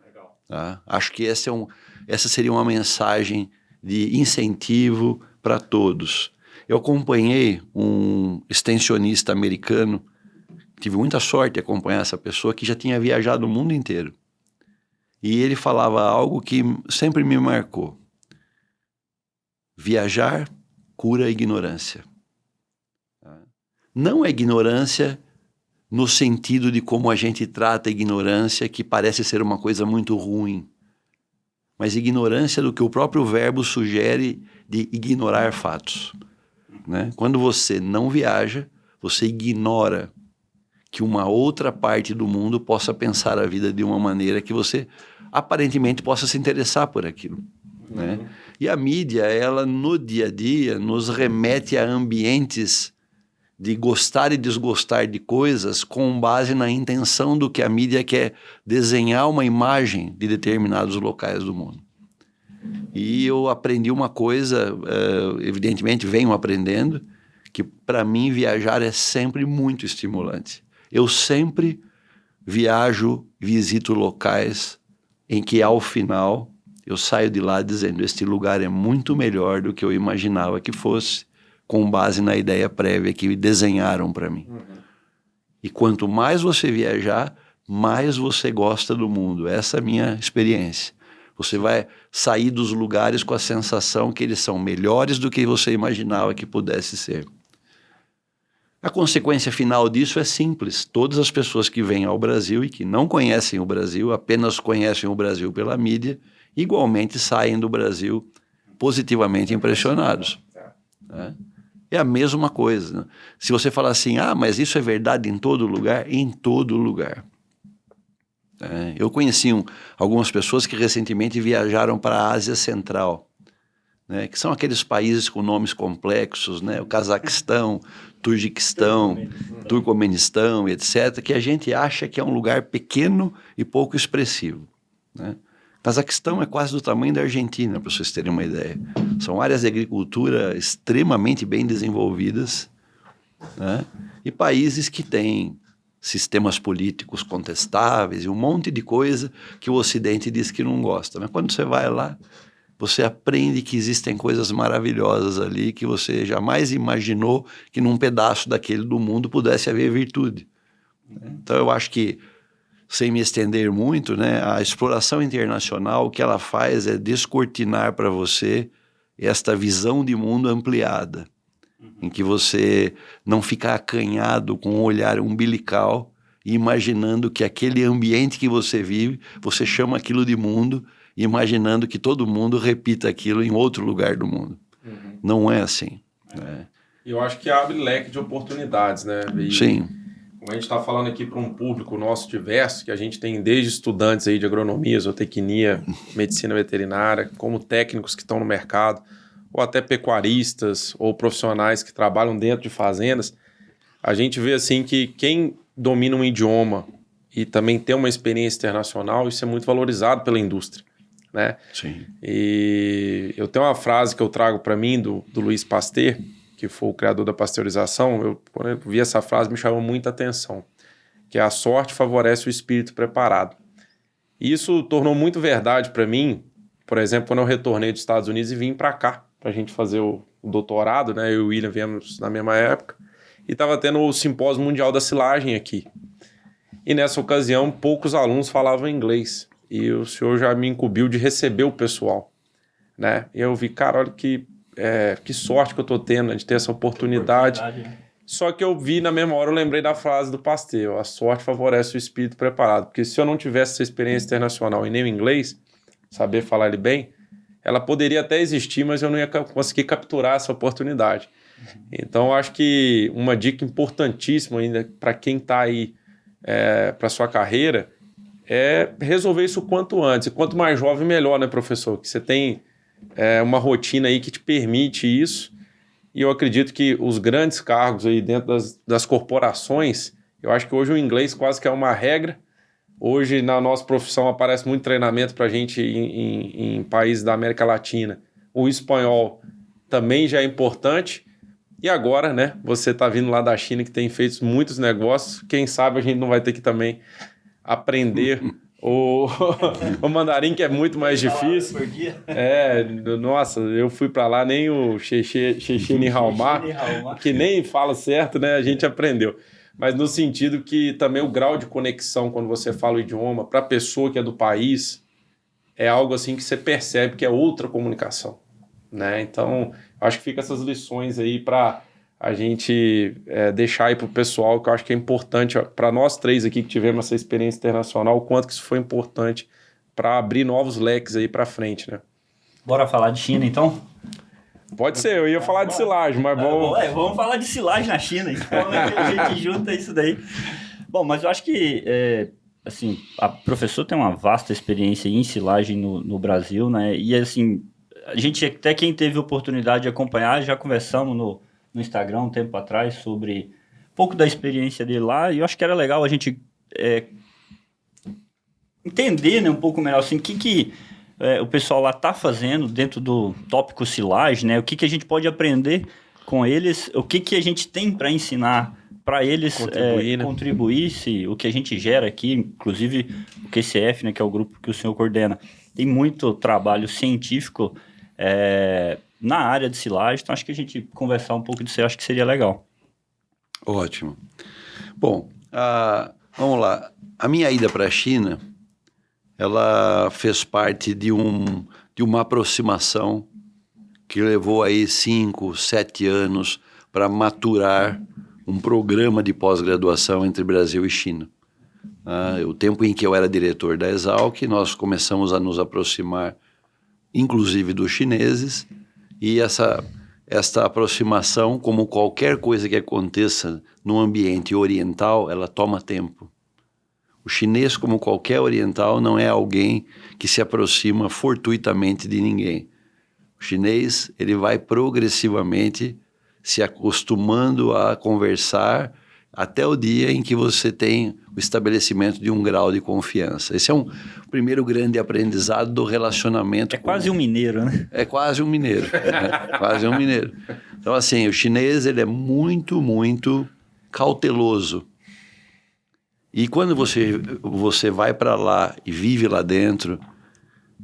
Legal. Tá? Acho que essa seria uma mensagem de incentivo para todos. Eu acompanhei um extensionista americano, tive muita sorte de acompanhar essa pessoa, que já tinha viajado o mundo inteiro. E ele falava algo que sempre me marcou: viajar cura a ignorância. Não a ignorância no sentido de como a gente trata a ignorância, que parece ser uma coisa muito ruim, mas ignorância do que o próprio verbo sugere, de ignorar fatos, né? Quando você não viaja, você ignora que uma outra parte do mundo possa pensar a vida de uma maneira que você aparentemente possa se interessar por aquilo, né? E a mídia, ela no dia a dia nos remete a ambientes de gostar e desgostar de coisas com base na intenção do que a mídia quer desenhar uma imagem de determinados locais do mundo. E eu aprendi uma coisa, evidentemente venho aprendendo, que para mim viajar é sempre muito estimulante. Eu sempre viajo, visito locais em que ao final eu saio de lá dizendo, este lugar é muito melhor do que eu imaginava que fosse, com base na ideia prévia que desenharam para mim. E quanto mais você viajar, mais você gosta do mundo. Essa é a minha experiência. Você vai sair dos lugares com a sensação que eles são melhores do que você imaginava que pudesse ser. A consequência final disso é simples. Todas as pessoas que vêm ao Brasil e que não conhecem o Brasil, apenas conhecem o Brasil pela mídia, igualmente saem do Brasil positivamente impressionados. Né? É a mesma coisa. Né? Se você falar assim, mas isso é verdade em todo lugar? Em todo lugar. Eu conheci algumas pessoas que recentemente viajaram para a Ásia Central, né, que são aqueles países com nomes complexos, né, o Cazaquistão, Turquequistão, Turcomenistão, etc., que a gente acha que é um lugar pequeno e pouco expressivo. Né? Cazaquistão é quase do tamanho da Argentina, para vocês terem uma ideia. São áreas de agricultura extremamente bem desenvolvidas, né, e países que têm sistemas políticos contestáveis e um monte de coisa que o Ocidente diz que não gosta. Mas quando você vai lá, você aprende que existem coisas maravilhosas ali que você jamais imaginou que num pedaço daquele do mundo pudesse haver virtude. Então eu acho que, sem me estender muito, né, a exploração internacional, o que ela faz é descortinar para você esta visão de mundo ampliada, em que você não fica acanhado com um olhar umbilical e imaginando que aquele ambiente que você vive, você chama aquilo de mundo, imaginando que todo mundo repita aquilo em outro lugar do mundo. Não é assim. Né?
Eu acho que abre leque de oportunidades, né? E,
sim.
Como a gente está falando aqui para um público nosso diverso, que a gente tem desde estudantes aí de agronomia, zootecnia, medicina veterinária, como técnicos que estão no mercado, ou até pecuaristas ou profissionais que trabalham dentro de fazendas, a gente vê assim que quem domina um idioma e também tem uma experiência internacional, isso é muito valorizado pela indústria, né?
Sim.
E eu tenho uma frase que eu trago para mim do Louis Pasteur, que foi o criador da pasteurização. Quando eu vi essa frase, me chamou muita atenção, que é: a sorte favorece o espírito preparado. E isso tornou muito verdade para mim, por exemplo, quando eu retornei dos Estados Unidos e vim para cá, para a gente fazer o doutorado, né? Eu e o William viemos na mesma época, e estava tendo o Simpósio Mundial da Silagem aqui. E nessa ocasião, poucos alunos falavam inglês, e o senhor já me incumbiu de receber o pessoal, né? E eu vi, cara, olha que sorte que eu tô tendo, né, de ter essa oportunidade. Só que eu vi, na mesma hora, eu lembrei da frase do Pasteur: a sorte favorece o espírito preparado. Porque se eu não tivesse essa experiência internacional e nem o inglês, saber falar ele bem, ela poderia até existir, mas eu não ia conseguir capturar essa oportunidade. Então, eu acho que uma dica importantíssima ainda para quem está aí para sua carreira é resolver isso o quanto antes. E quanto mais jovem, melhor, né, professor? Que você tem uma rotina aí que te permite isso. E eu acredito que os grandes cargos aí dentro das corporações, eu acho que hoje o inglês quase que é uma regra. Hoje, na nossa profissão, aparece muito treinamento para a gente em países da América Latina. O espanhol também já é importante. E agora, né, você está vindo lá da China, que tem feito muitos negócios. Quem sabe a gente não vai ter que também aprender o mandarim, que é muito mais difícil. Nossa, eu fui para lá, nem o Xexê Ni Hao Ma, que nem fala certo, né, a gente aprendeu. Mas no sentido que também o grau de conexão, quando você fala o idioma, para a pessoa que é do país, é algo assim que você percebe que é outra comunicação, né? Então, acho que fica essas lições aí para a gente deixar aí para o pessoal, que eu acho que é importante, para nós três aqui que tivemos essa experiência internacional, o quanto que isso foi importante para abrir novos leques aí para frente, né?
Bora falar de China, então?
Pode ser, eu ia falar de silagem, mas
vamos falar de silagem na China, então a gente junta isso daí. Bom, mas eu acho que, assim, a professora tem uma vasta experiência em silagem no Brasil, né? E, assim, a gente, até quem teve oportunidade de acompanhar, já conversamos no Instagram um tempo atrás sobre um pouco da experiência dele lá, e eu acho que era legal a gente entender, né, um pouco melhor, assim, o que o pessoal lá está fazendo dentro do tópico silagem, né? O que a gente pode aprender com eles, o que a gente tem para ensinar para eles contribuir, o que a gente gera aqui, inclusive o QCF, né, que é o grupo que o senhor coordena. tem muito trabalho científico na área de silagem, então acho que a gente conversar um pouco disso, eu acho que seria legal.
Ótimo. Bom, vamos lá. A minha ida para a China, ela fez parte de uma aproximação que levou aí 5, 7 anos para maturar um programa de pós-graduação entre Brasil e China. O tempo em que eu era diretor da Exalc, nós começamos a nos aproximar, inclusive dos chineses, e esta aproximação, como qualquer coisa que aconteça no ambiente oriental, ela toma tempo. O chinês, como qualquer oriental, não é alguém que se aproxima fortuitamente de ninguém. O chinês, ele vai progressivamente se acostumando a conversar até o dia em que você tem o estabelecimento de um grau de confiança. Esse é um primeiro grande aprendizado do relacionamento.
É quase um mineiro, né?
É quase um mineiro. Quase um mineiro. Então, assim, o chinês, ele é muito, muito cauteloso. E quando você vai para lá e vive lá dentro,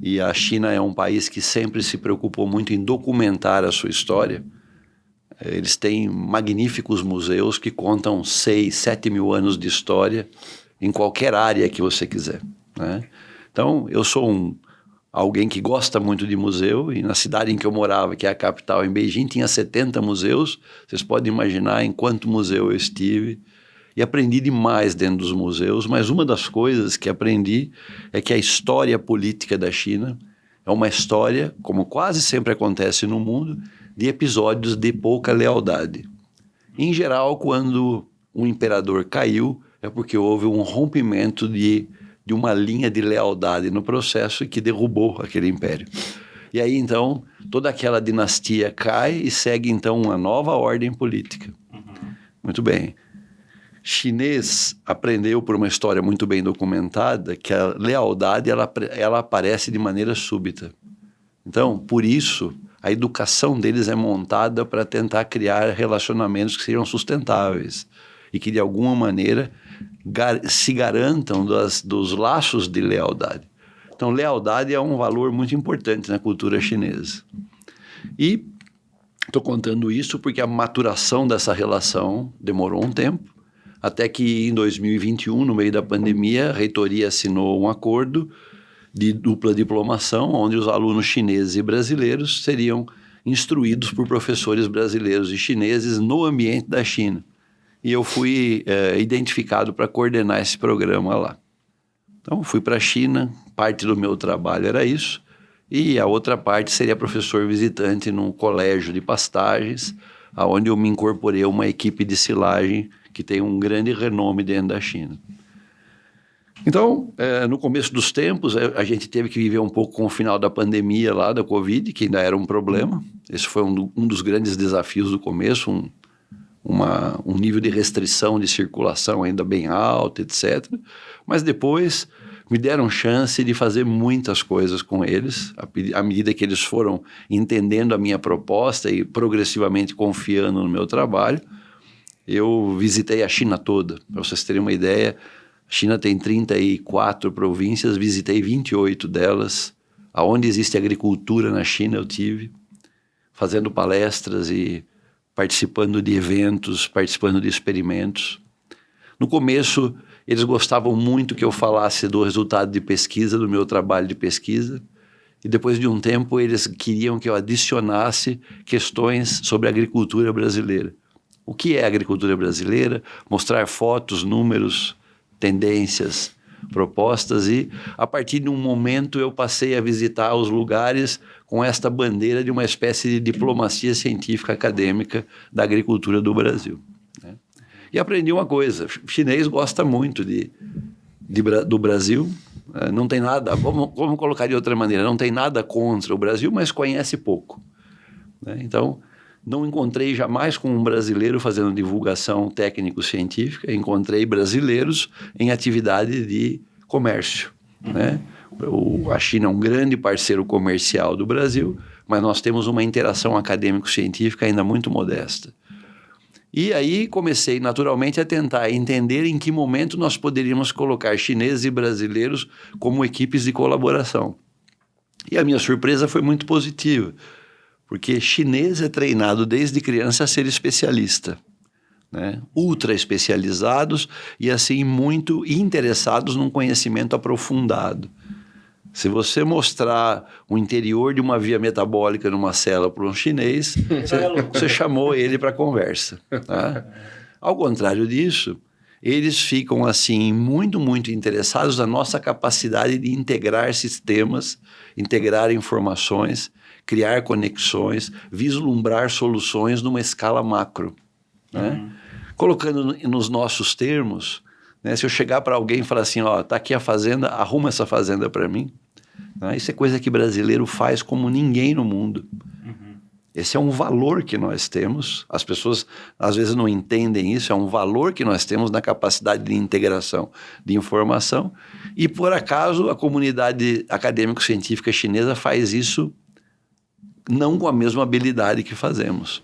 e a China é um país que sempre se preocupou muito em documentar a sua história, eles têm magníficos museus que contam 6, 7 mil anos de história em qualquer área que você quiser, né? Então, eu sou alguém que gosta muito de museu, e na cidade em que eu morava, que é a capital, em Beijing, tinha 70 museus. Vocês podem imaginar em quanto museu eu estive. E aprendi demais dentro dos museus, mas uma das coisas que aprendi é que a história política da China é uma história, como quase sempre acontece no mundo, de episódios de pouca lealdade. Em geral, quando um imperador caiu, é porque houve um rompimento de uma linha de lealdade no processo que derrubou aquele império. E aí, então, toda aquela dinastia cai e segue, então, uma nova ordem política. Muito bem. Chinês aprendeu por uma história muito bem documentada que a lealdade ela aparece de maneira súbita. Então, por isso, a educação deles é montada para tentar criar relacionamentos que sejam sustentáveis e que, de alguma maneira, se garantam dos laços de lealdade. Então, lealdade é um valor muito importante na cultura chinesa. E estou contando isso porque a maturação dessa relação demorou um tempo, até que em 2021, no meio da pandemia, a reitoria assinou um acordo de dupla diplomação, onde os alunos chineses e brasileiros seriam instruídos por professores brasileiros e chineses no ambiente da China. E eu fui identificado para coordenar esse programa lá. Então, fui para a China, parte do meu trabalho era isso, e a outra parte seria professor visitante num colégio de pastagens, onde eu me incorporei a uma equipe de silagem que tem um grande renome dentro da China. Então, no começo dos tempos, a gente teve que viver um pouco com o final da pandemia lá, da Covid, que ainda era um problema. Esse foi um dos grandes desafios do começo, um nível de restrição de circulação ainda bem alto, etc. Mas depois me deram chance de fazer muitas coisas com eles, à medida que eles foram entendendo a minha proposta e progressivamente confiando no meu trabalho. Eu visitei a China toda, para vocês terem uma ideia. A China tem 34 províncias, visitei 28 delas. Aonde existe agricultura na China eu tive, fazendo palestras e participando de eventos, participando de experimentos. No começo, eles gostavam muito que eu falasse do resultado de pesquisa, do meu trabalho de pesquisa. E depois de um tempo, eles queriam que eu adicionasse questões sobre a agricultura brasileira. O que é a agricultura brasileira? Mostrar fotos, números, tendências, propostas, e a partir de um momento eu passei a visitar os lugares com esta bandeira de uma espécie de diplomacia científica acadêmica da agricultura do Brasil, né? E aprendi uma coisa: o chinês gosta muito do Brasil, não tem nada, vamos colocar de outra maneira, não tem nada contra o Brasil, mas conhece pouco, né? Então, não encontrei jamais com um brasileiro fazendo divulgação técnico-científica, encontrei brasileiros em atividade de comércio, né? A China é um grande parceiro comercial do Brasil, mas nós temos uma interação acadêmico-científica ainda muito modesta. E aí comecei naturalmente a tentar entender em que momento nós poderíamos colocar chineses e brasileiros como equipes de colaboração. E a minha surpresa foi muito positiva, porque chinês é treinado desde criança a ser especialista, né? Ultra especializados e assim muito interessados num conhecimento aprofundado. Se você mostrar o interior de uma via metabólica numa célula para um chinês, você chamou ele para conversa. Tá? Ao contrário disso, eles ficam assim muito, muito interessados na nossa capacidade de integrar sistemas, integrar informações, criar conexões, vislumbrar soluções numa escala macro. Né? Colocando nos nossos termos, né, se eu chegar para alguém e falar assim, ó, tá aqui a fazenda, arruma essa fazenda para mim. Né? Isso é coisa que brasileiro faz como ninguém no mundo. Esse é um valor que nós temos. As pessoas às vezes não entendem isso. É um valor que nós temos na capacidade de integração de informação. E por acaso a comunidade acadêmico-científica chinesa faz isso não com a mesma habilidade que fazemos.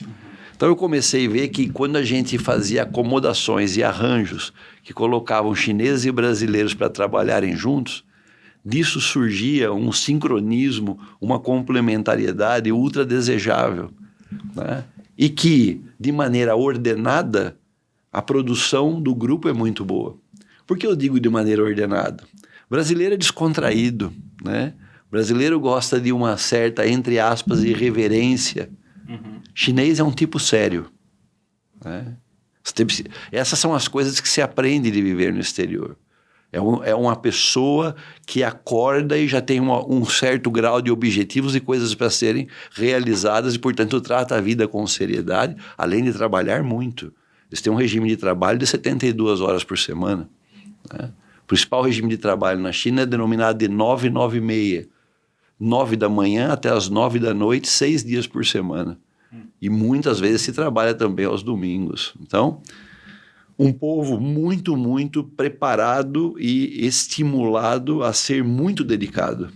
Então eu comecei a ver que quando a gente fazia acomodações e arranjos que colocavam chineses e brasileiros para trabalharem juntos, disso surgia um sincronismo, uma complementariedade ultra desejável, né? E que, de maneira ordenada, a produção do grupo é muito boa. Por que eu digo de maneira ordenada? O brasileiro é descontraído, né? O brasileiro gosta de uma certa, entre aspas, irreverência. Chinês é um tipo sério, né? Essas são as coisas que se aprende de viver no exterior. É uma pessoa que acorda e já tem um certo grau de objetivos e coisas para serem realizadas e, portanto, trata a vida com seriedade, além de trabalhar muito. Eles têm um regime de trabalho de 72 horas por semana. Né? O principal regime de trabalho na China é denominado de 9, 9 e meia. 9 da manhã até as 9 da noite, 6 dias por semana. E muitas vezes se trabalha também aos domingos. Então, um povo muito, muito preparado e estimulado a ser muito dedicado.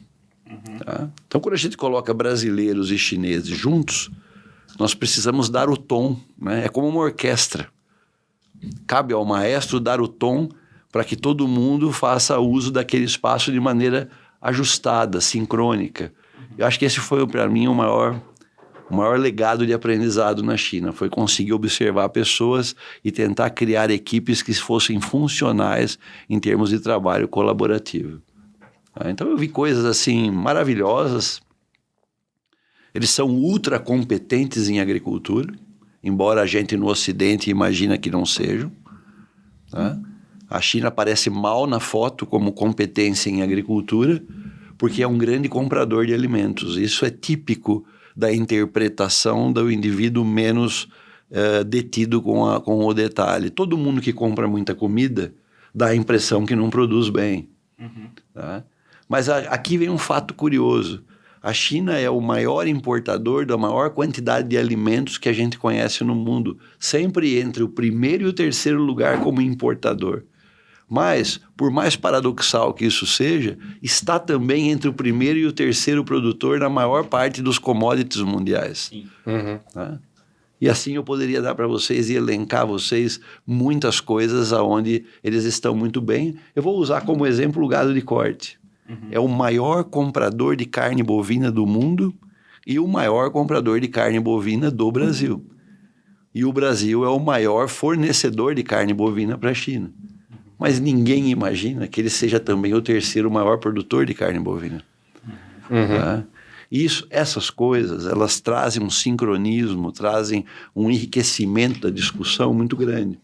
Tá? Então, quando a gente coloca brasileiros e chineses juntos, nós precisamos dar o tom, né? É como uma orquestra. Cabe ao maestro dar o tom para que todo mundo faça uso daquele espaço de maneira ajustada, sincrônica. Eu acho que esse foi, para mim, o maior legado de aprendizado na China, foi conseguir observar pessoas e tentar criar equipes que fossem funcionais em termos de trabalho colaborativo. Então eu vi coisas assim maravilhosas. Eles são ultra competentes em agricultura, embora a gente no Ocidente imagina que não sejam. Tá? A China aparece mal na foto como competência em agricultura, porque é um grande comprador de alimentos. Isso é típico da interpretação do indivíduo menos detido com o detalhe. Todo mundo que compra muita comida dá a impressão que não produz bem. Tá? Mas aqui vem um fato curioso. A China é o maior importador da maior quantidade de alimentos que a gente conhece no mundo. Sempre entre o primeiro e o terceiro lugar como importador. Mas, por mais paradoxal que isso seja, está também entre o primeiro e o terceiro produtor na maior parte dos commodities mundiais. Tá? E assim eu poderia dar para vocês e elencar vocês muitas coisas aonde eles estão muito bem. Eu vou usar como exemplo o gado de corte. É o maior comprador de carne bovina do mundo e o maior comprador de carne bovina do Brasil. E o Brasil é o maior fornecedor de carne bovina para a China. Mas ninguém imagina que ele seja também o terceiro maior produtor de carne bovina. Tá? Essas coisas, elas trazem um sincronismo, trazem um enriquecimento da discussão muito grande.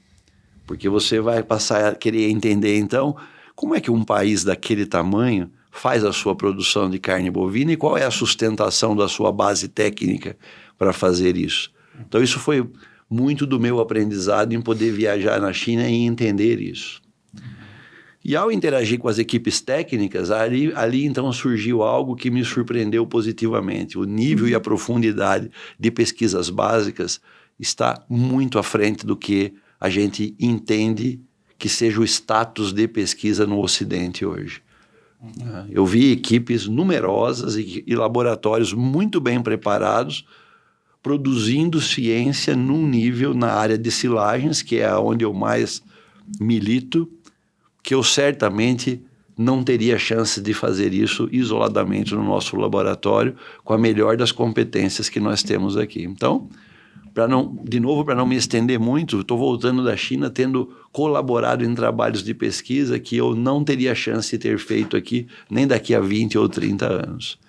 Porque você vai passar a querer entender, então, como é que um país daquele tamanho faz a sua produção de carne bovina e qual é a sustentação da sua base técnica para fazer isso. Então, isso foi muito do meu aprendizado em poder viajar na China e entender isso. E ao interagir com as equipes técnicas, ali então surgiu algo que me surpreendeu positivamente. O nível e a profundidade de pesquisas básicas está muito à frente do que a gente entende que seja o status de pesquisa no Ocidente hoje. Eu vi equipes numerosas e laboratórios muito bem preparados, produzindo ciência num nível na área de silagens, que é onde eu mais milito, que eu certamente não teria chance de fazer isso isoladamente no nosso laboratório, com a melhor das competências que nós temos aqui. Então, para não me estender muito, estou voltando da China tendo colaborado em trabalhos de pesquisa que eu não teria chance de ter feito aqui, nem daqui a 20 ou 30 anos.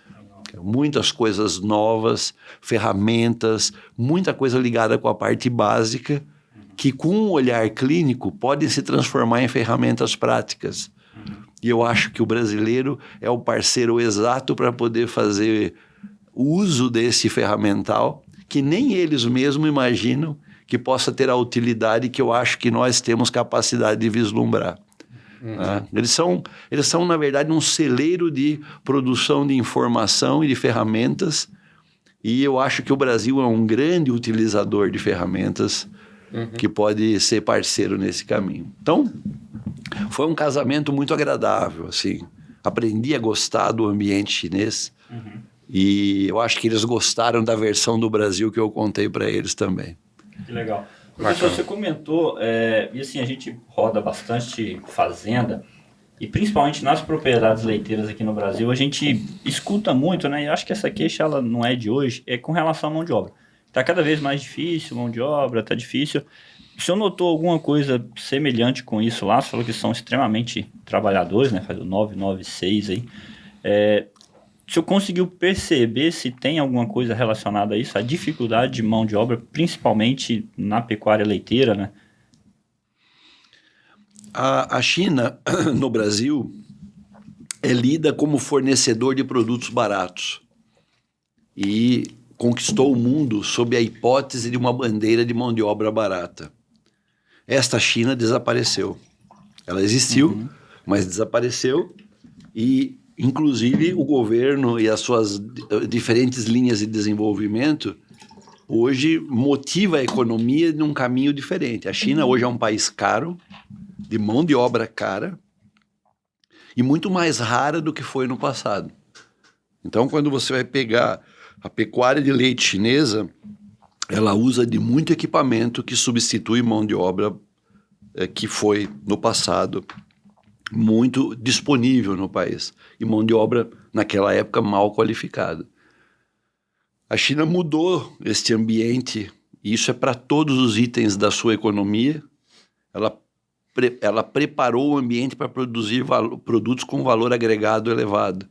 Muitas coisas novas, ferramentas, muita coisa ligada com a parte básica, que com um olhar clínico podem se transformar em ferramentas práticas. E eu acho que o brasileiro é o parceiro exato para poder fazer uso desse ferramental, que nem eles mesmos imaginam que possa ter a utilidade que eu acho que nós temos capacidade de vislumbrar. Né? Eles são, na verdade, um celeiro de produção de informação e de ferramentas, e eu acho que o Brasil é um grande utilizador de ferramentas que pode ser parceiro nesse caminho. Então, foi um casamento muito agradável, assim. Aprendi a gostar do ambiente chinês, e eu acho que eles gostaram da versão do Brasil que eu contei para eles também.
Que legal. Professor, você comentou, e assim, a gente roda bastante fazenda, e principalmente nas propriedades leiteiras aqui no Brasil, a gente escuta muito, né? E acho que essa queixa, ela não é de hoje, é com relação à mão de obra. Está cada vez mais difícil, mão de obra, está difícil. O senhor notou alguma coisa semelhante com isso lá? Você falou que são extremamente trabalhadores, né? Faz o 996 aí. O senhor conseguiu perceber se tem alguma coisa relacionada a isso, a dificuldade de mão de obra, principalmente na pecuária leiteira, né?
A China, no Brasil, é lida como fornecedor de produtos baratos e conquistou o mundo sob a hipótese de uma bandeira de mão de obra barata. Esta China desapareceu. Ela existiu, mas desapareceu e, inclusive, o governo e as suas diferentes linhas de desenvolvimento hoje motiva a economia num caminho diferente. A China hoje é um país caro, de mão de obra cara e muito mais rara do que foi no passado. Então, quando você vai pegar a pecuária de leite chinesa, ela usa de muito equipamento que substitui mão de obra que foi no passado muito disponível no país. E mão de obra, naquela época, mal qualificada. A China mudou este ambiente, e isso é para todos os itens da sua economia. Ela preparou o ambiente para produzir produtos com valor agregado elevado.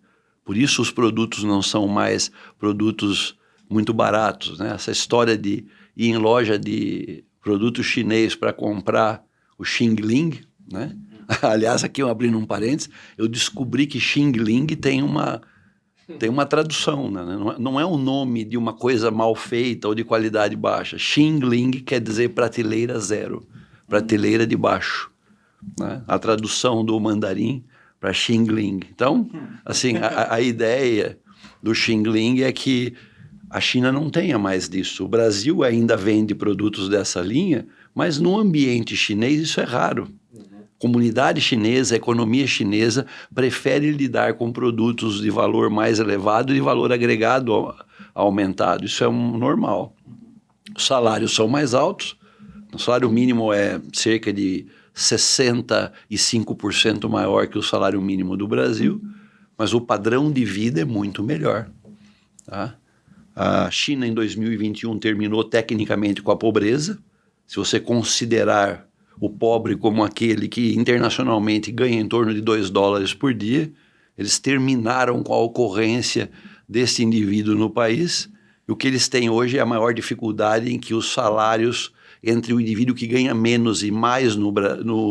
Por isso os produtos não são mais produtos muito baratos, né? Essa história de ir em loja de produto chinês para comprar o Xing Ling, né? Aliás, aqui eu abrindo um parênteses, eu descobri que Xing Ling tem uma tradução, né? Não é um nome de uma coisa mal feita ou de qualidade baixa. Xing Ling quer dizer prateleira zero, prateleira de baixo, né? A tradução do mandarim para Xing Ling. Então, assim, a ideia do Xing Ling é que a China não tenha mais disso. O Brasil ainda vende produtos dessa linha, mas no ambiente chinês isso é raro. Comunidade chinesa, a economia chinesa prefere lidar com produtos de valor mais elevado e de valor agregado aumentado. Isso é normal. Os salários são mais altos. O salário mínimo é cerca de 65% maior que o salário mínimo do Brasil, mas o padrão de vida é muito melhor. Tá? A China, em 2021, terminou tecnicamente com a pobreza. Se você considerar o pobre como aquele que internacionalmente ganha em torno de $2 por dia, eles terminaram com a ocorrência desse indivíduo no país. E o que eles têm hoje é a maior dificuldade em que os salários entre o indivíduo que ganha menos e mais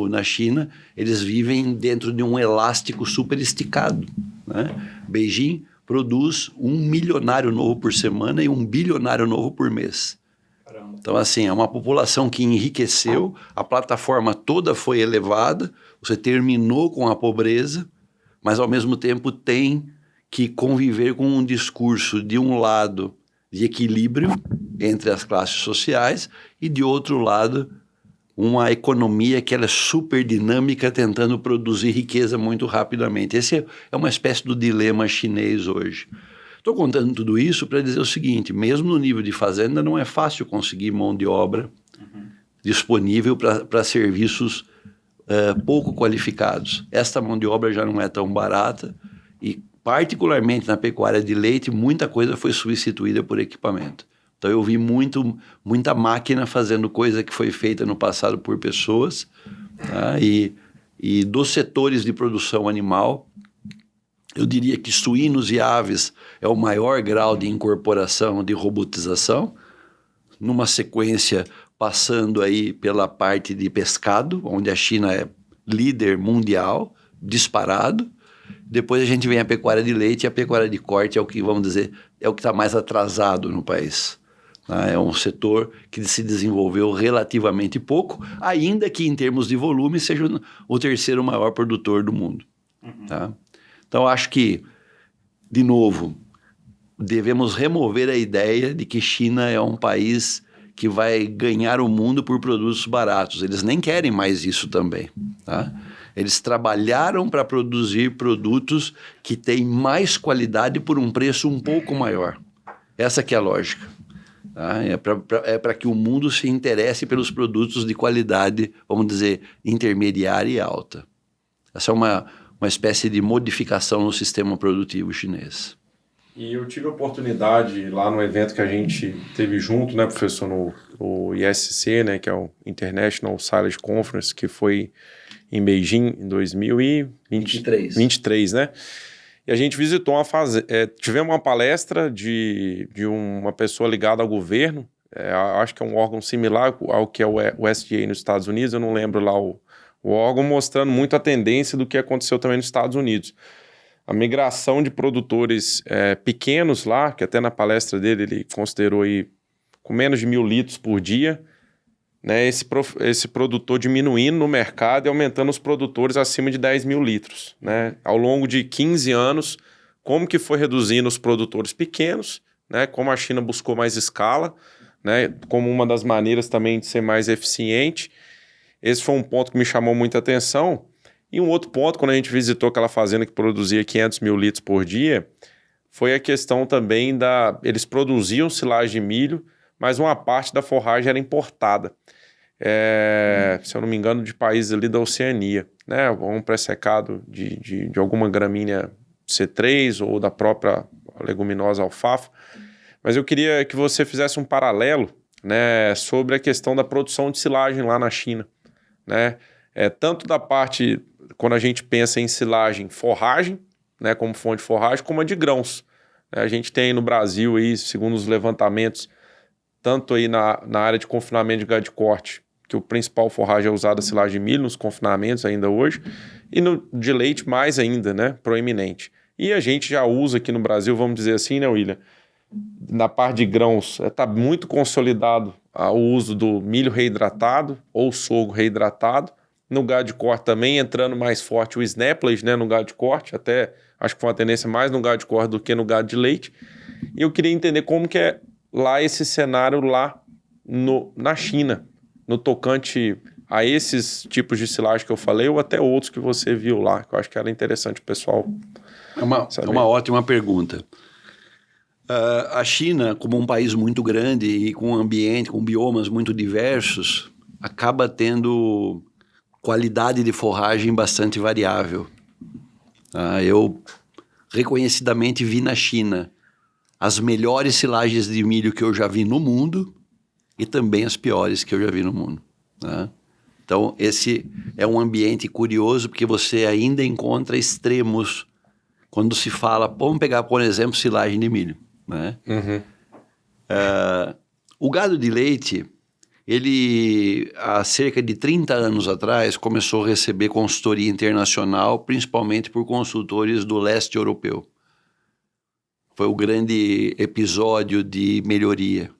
na China, eles vivem dentro de um elástico super esticado, né? Beijing produz 1 milionário novo por semana e 1 bilionário novo por mês. Caramba. Então, assim, é uma população que enriqueceu, a plataforma toda foi elevada, você terminou com a pobreza, mas ao mesmo tempo tem que conviver com um discurso, de um lado, de equilíbrio entre as classes sociais e, de outro lado, uma economia que ela é super dinâmica, tentando produzir riqueza muito rapidamente. Esse é uma espécie do dilema chinês hoje. Estou contando tudo isso para dizer o seguinte: mesmo no nível de fazenda, não é fácil conseguir mão de obra disponível para serviços pouco qualificados. Esta mão de obra já não é tão barata e, particularmente na pecuária de leite, muita coisa foi substituída por equipamento. Então eu vi muita máquina fazendo coisa que foi feita no passado por pessoas, tá? E dos setores de produção animal, eu diria que suínos e aves é o maior grau de incorporação, de robotização, numa sequência passando aí pela parte de pescado, onde a China é líder mundial, disparado. Depois a gente vem a pecuária de leite, e a pecuária de corte é o que, vamos dizer, é o que está mais atrasado no país. É um setor que se desenvolveu relativamente pouco, ainda que em termos de volume seja o terceiro maior produtor do mundo. Tá? Então acho que, de novo, devemos remover a ideia de que China é um país que vai ganhar o mundo por produtos baratos. Eles nem querem mais isso também. Tá? Eles trabalharam para produzir produtos que têm mais qualidade por um preço um pouco maior. Essa que é a lógica. Tá? É para que o mundo se interesse pelos produtos de qualidade, vamos dizer, intermediária e alta. Essa é uma espécie de modificação no sistema produtivo chinês.
E eu tive a oportunidade lá no evento que a gente teve junto, né, professor, no ISC, né, que é o International Silage Conference, que foi em Beijing em 2023, né? E a gente visitou tivemos uma palestra de uma pessoa ligada ao governo, acho que é um órgão similar ao que é o USDA nos Estados Unidos, eu não lembro lá o órgão, mostrando muito a tendência do que aconteceu também nos Estados Unidos. A migração de produtores pequenos lá, que até na palestra dele ele considerou aí com menos de 1.000 litros por dia, né, esse produtor diminuindo no mercado e aumentando os produtores acima de 10.000 litros. Né? Ao longo de 15 anos, como que foi reduzindo os produtores pequenos, né, como a China buscou mais escala, né, como uma das maneiras também de ser mais eficiente. Esse foi um ponto que me chamou muita atenção. E um outro ponto, quando a gente visitou aquela fazenda que produzia 500.000 litros por dia, foi a questão também eles produziam silagem de milho, mas uma parte da forragem era importada. Se eu não me engano, de países ali da Oceania, né? Um pré-secado de alguma gramínea C3 ou da própria leguminosa alfafa. Mas eu queria que você fizesse um paralelo, né, sobre a questão da produção de silagem lá na China, né? Tanto da parte, quando a gente pensa em silagem, forragem, né, como fonte de forragem, como a de grãos. A gente tem no Brasil, aí, segundo os levantamentos, tanto aí na área de confinamento de gado de corte, que o principal forragem é usada a silagem de milho nos confinamentos ainda hoje, e no de leite mais ainda, né, proeminente. E a gente já usa aqui no Brasil, vamos dizer assim, né, William? Na parte de grãos, está muito consolidado o uso do milho reidratado ou sorgo reidratado. No gado de corte também, entrando mais forte o snaplage, né, no gado de corte, até acho que foi uma tendência mais no gado de corte do que no gado de leite. E eu queria entender como que é lá esse cenário lá na China, no tocante a esses tipos de silagem que eu falei, ou até outros que você viu lá, que eu acho que era interessante o pessoal
saber. É uma ótima pergunta. A China, como um país muito grande e com um ambiente, com biomas muito diversos, acaba tendo qualidade de forragem bastante variável. Eu reconhecidamente vi na China as melhores silagens de milho que eu já vi no mundo e também as piores que eu já vi no mundo. Então, esse é um ambiente curioso porque você ainda encontra extremos quando se fala, vamos pegar, por exemplo, silagem de milho. Né?
Uhum.
O gado de leite, ele há cerca de 30 anos atrás começou a receber consultoria internacional, principalmente por consultores do leste europeu. Foi o grande episódio de melhoria.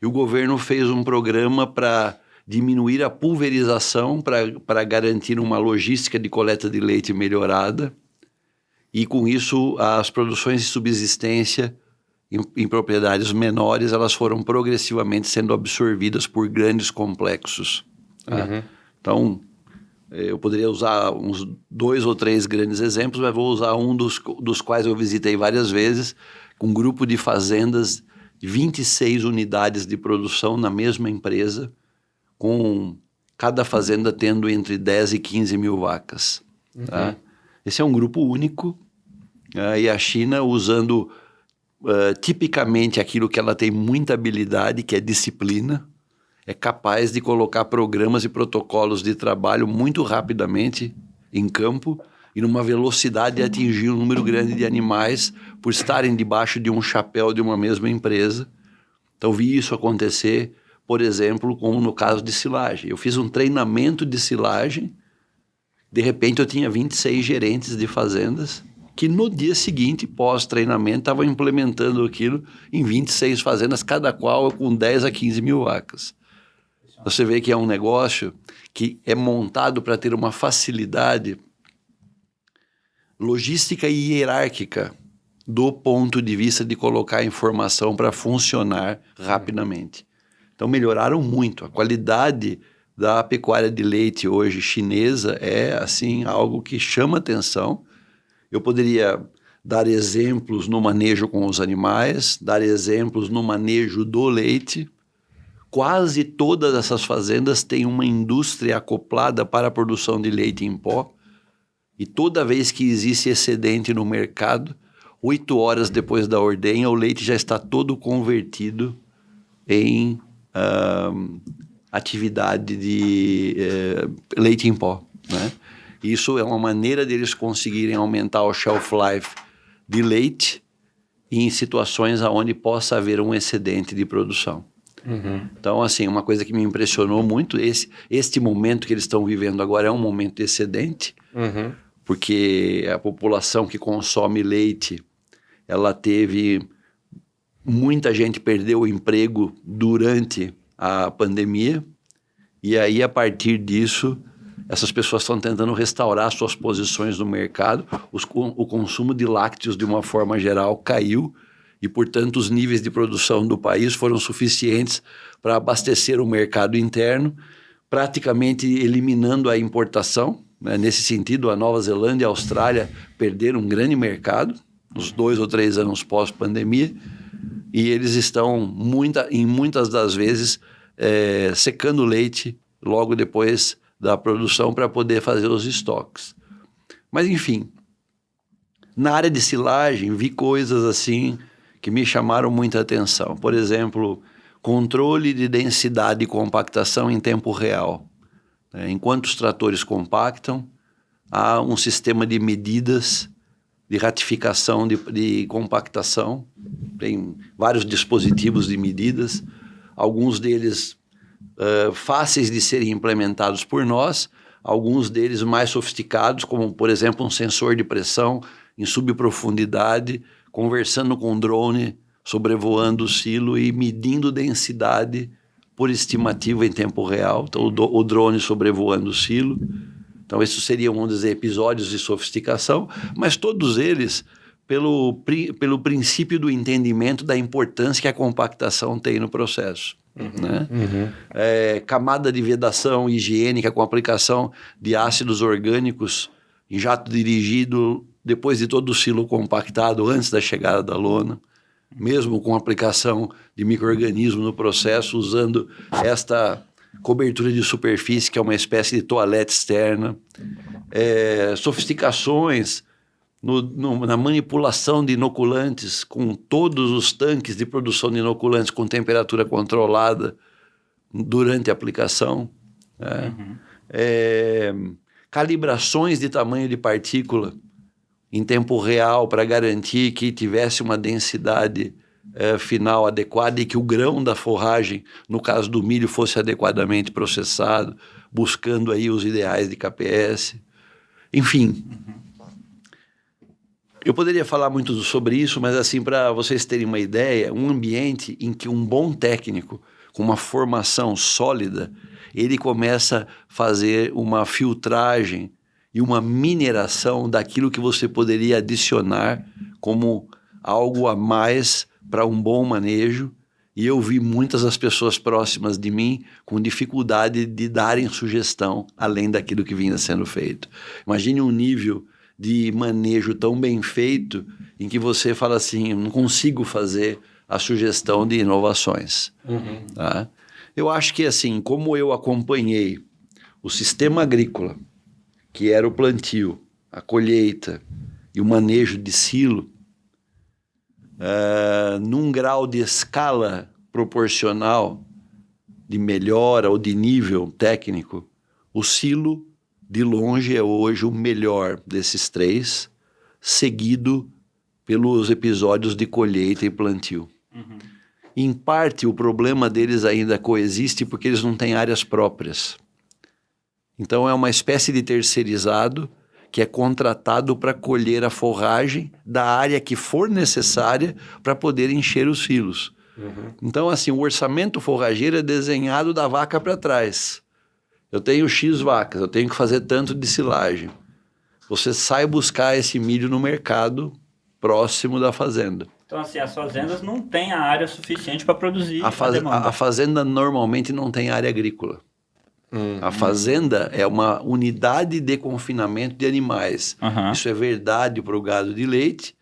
E o governo fez um programa para diminuir a pulverização, para garantir uma logística de coleta de leite melhorada. E com isso, as produções de subsistência em propriedades menores, elas foram progressivamente sendo absorvidas por grandes complexos.
Uhum.
Então, eu poderia usar uns 2 ou 3 grandes exemplos, mas vou usar um dos quais eu visitei várias vezes, com um grupo de fazendas, 26 unidades de produção na mesma empresa, com cada fazenda tendo entre 10 e 15 mil vacas. Tá? Esse é um grupo único, e a China usando tipicamente aquilo que ela tem muita habilidade, que é disciplina, é capaz de colocar programas e protocolos de trabalho muito rapidamente em campo e numa velocidade de atingir um número grande de animais por estarem debaixo de um chapéu de uma mesma empresa. Então, vi isso acontecer, por exemplo, como no caso de silagem. Eu fiz um treinamento de silagem, de repente eu tinha 26 gerentes de fazendas que no dia seguinte, pós-treinamento, estavam implementando aquilo em 26 fazendas, cada qual com 10 a 15 mil vacas. Você vê que é um negócio que é montado para ter uma facilidade logística e hierárquica do ponto de vista de colocar a informação para funcionar rapidamente. Então, melhoraram muito. A qualidade da pecuária de leite hoje chinesa é, assim, algo que chama atenção. Eu poderia dar exemplos no manejo com os animais, dar exemplos no manejo do leite. Quase todas essas fazendas têm uma indústria acoplada para a produção de leite em pó. E toda vez que existe excedente no mercado, 8 horas depois da ordenha, o leite já está todo convertido em atividade de leite em pó, né? Isso é uma maneira deles conseguirem aumentar o shelf life de leite em situações onde possa haver um excedente de produção. Então, assim, uma coisa que me impressionou muito, este momento que eles estão vivendo agora é um momento de excedente, porque a população que consome leite, ela teve... Muita gente perdeu o emprego durante a pandemia, e aí, a partir disso, essas pessoas estão tentando restaurar suas posições no mercado. O consumo de lácteos, de uma forma geral, caiu, e, portanto, os níveis de produção do país foram suficientes para abastecer o mercado interno, praticamente eliminando a importação. Nesse sentido, a Nova Zelândia e a Austrália perderam um grande mercado, nos 2 ou 3 anos pós-pandemia, e eles estão, em muitas das vezes, secando leite logo depois da produção para poder fazer os estoques. Mas, enfim, na área de silagem, vi coisas assim que me chamaram muita atenção. Por exemplo, controle de densidade e compactação em tempo real. Enquanto os tratores compactam, há um sistema de medidas de ratificação de compactação. Tem vários dispositivos de medidas, alguns deles fáceis de serem implementados por nós, alguns deles mais sofisticados, como, por exemplo, um sensor de pressão em subprofundidade, conversando com um drone, sobrevoando o silo e medindo densidade por estimativa em tempo real. Então, o drone sobrevoando o silo. Então, esses seriam, vamos dizer, episódios de sofisticação, mas todos eles pelo princípio do entendimento da importância que a compactação tem no processo. Né? Camada de vedação higiênica com aplicação de ácidos orgânicos em jato dirigido depois de todo o silo compactado antes da chegada da lona, mesmo com aplicação de micro-organismo no processo, usando esta cobertura de superfície, que é uma espécie de toalete externa, sofisticações na manipulação de inoculantes, com todos os tanques de produção de inoculantes com temperatura controlada durante a aplicação, calibrações de tamanho de partícula em tempo real para garantir que tivesse uma densidade final adequada e que o grão da forragem, no caso do milho, fosse adequadamente processado, buscando aí os ideais de KPS. Enfim, eu poderia falar muito sobre isso, mas assim, para vocês terem uma ideia, um ambiente em que um bom técnico, com uma formação sólida, ele começa a fazer uma filtragem e uma mineração daquilo que você poderia adicionar como algo a mais para um bom manejo. E eu vi muitas das pessoas próximas de mim com dificuldade de darem sugestão além daquilo que vinha sendo feito. Imagine um nível de manejo tão bem feito em que você fala assim, não consigo fazer a sugestão de inovações. Tá? Eu acho que assim, como eu acompanhei o sistema agrícola, que era o plantio, a colheita e o manejo de silo, num grau de escala proporcional de melhora ou de nível técnico, o silo, de longe, é hoje o melhor desses três, seguido pelos episódios de colheita e plantio. Em parte, o problema deles ainda coexiste porque eles não têm áreas próprias. Então, é uma espécie de terceirizado que é contratado para colher a forragem da área que for necessária para poder encher os silos. Então, assim, o orçamento forrageiro é desenhado da vaca para trás. Eu tenho X vacas, eu tenho que fazer tanto de silagem. Você sai buscar esse milho no mercado próximo da fazenda.
Então, assim, as fazendas não têm a área suficiente para produzir
A fazenda normalmente não tem área agrícola. A fazenda é uma unidade de confinamento de animais. Isso é verdade para o gado de leite,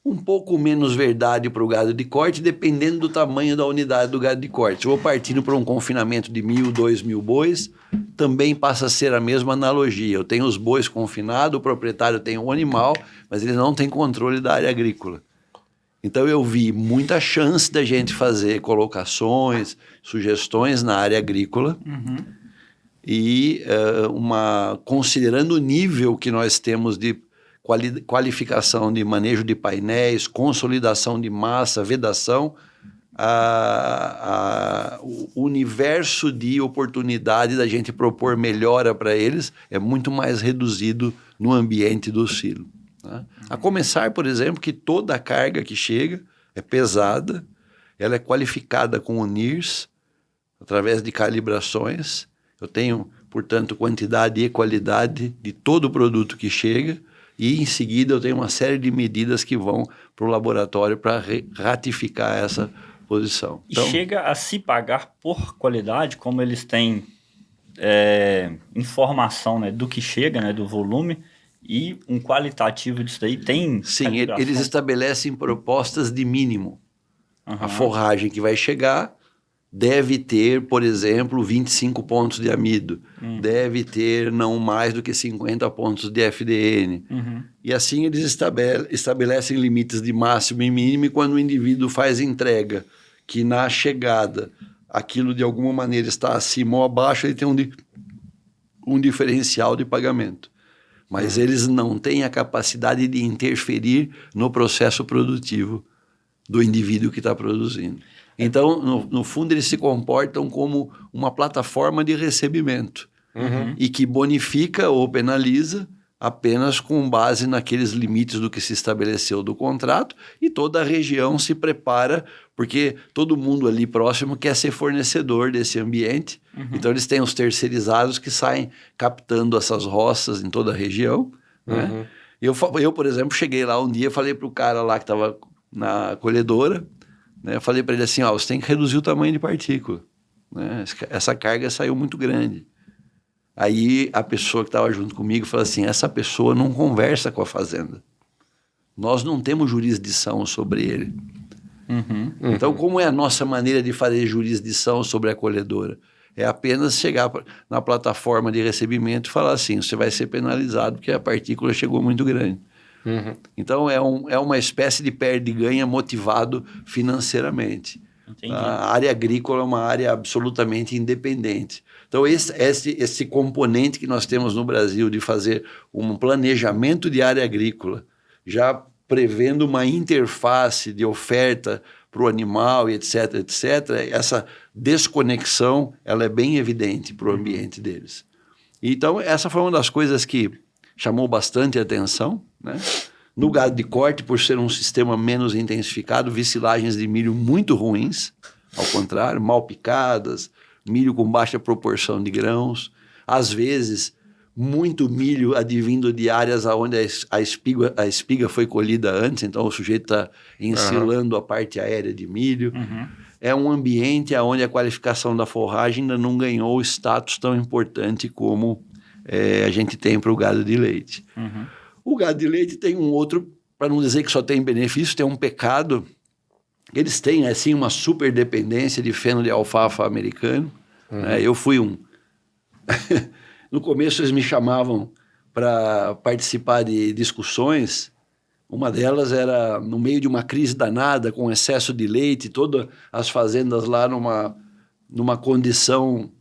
um pouco menos verdade para o gado de corte, dependendo do tamanho da unidade do gado de corte. Se eu vou partindo para um confinamento de 1.000, 2.000 bois, também passa a ser a mesma analogia. Eu tenho os bois confinados, o proprietário tem um animal, mas ele não tem controle da área agrícola. Então eu vi muita chance da gente fazer colocações, sugestões na área agrícola, e considerando o nível que nós temos de qualificação de manejo de painéis, consolidação de massa, vedação, o universo de oportunidade da gente propor melhora para eles é muito mais reduzido no ambiente do silo. Tá? A começar, por exemplo, que toda a carga que chega é pesada, ela é qualificada com o NIRS, através de calibrações. Eu tenho, portanto, quantidade e qualidade de todo o produto que chega, e em seguida eu tenho uma série de medidas que vão para o laboratório para ratificar essa posição.
Então, e chega a se pagar por qualidade, como eles têm informação, né, do que chega, né, do volume, e um qualitativo disso daí tem...
Sim, eles estabelecem propostas de mínimo. A forragem que vai chegar deve ter, por exemplo, 25 pontos de amido, deve ter não mais do que 50 pontos de FDN. E assim eles estabelecem limites de máximo e mínimo, e quando o indivíduo faz entrega, que na chegada aquilo de alguma maneira está acima ou abaixo, ele tem um diferencial de pagamento. Mas eles não têm a capacidade de interferir no processo produtivo do indivíduo que está produzindo. Então, no fundo, eles se comportam como uma plataforma de recebimento e que bonifica ou penaliza apenas com base naqueles limites do que se estabeleceu do contrato, e toda a região se prepara, porque todo mundo ali próximo quer ser fornecedor desse ambiente. Então, eles têm os terceirizados que saem captando essas roças em toda a região. Né? Eu, por exemplo, cheguei lá um dia e falei para o cara lá que estava na colhedora, né? Eu falei para ele assim, você tem que reduzir o tamanho de partícula. Né? Essa carga saiu muito grande. Aí a pessoa que estava junto comigo falou assim, essa pessoa não conversa com a fazenda. Nós não temos jurisdição sobre ele. Então, como é a nossa maneira de fazer jurisdição sobre a colhedora? É apenas chegar na plataforma de recebimento e falar assim, você vai ser penalizado porque a partícula chegou muito grande. Então, é uma espécie de perde-ganha motivado financeiramente. Entendi. A área agrícola é uma área absolutamente independente. Então, esse componente que nós temos no Brasil de fazer um planejamento de área agrícola, já prevendo uma interface de oferta para o animal, etc., etc., essa desconexão ela é bem evidente para o ambiente deles. Então, essa foi uma das coisas que chamou bastante atenção, né? No gado de corte, por ser um sistema menos intensificado, vi silagens de milho muito ruins, ao contrário, mal picadas, milho com baixa proporção de grãos, às vezes muito milho advindo de áreas onde a espiga foi colhida antes, então o sujeito está ensilando a parte aérea de milho. É um ambiente onde a qualificação da forragem ainda não ganhou o status tão importante como a gente tem para o gado de leite. O gado de leite tem um outro, para não dizer que só tem benefício, tem um pecado. Eles têm, assim, uma super dependência de feno de alfafa americano. Né? Eu fui No começo eles me chamavam para participar de discussões. Uma delas era no meio de uma crise danada, com excesso de leite, todas as fazendas lá numa condição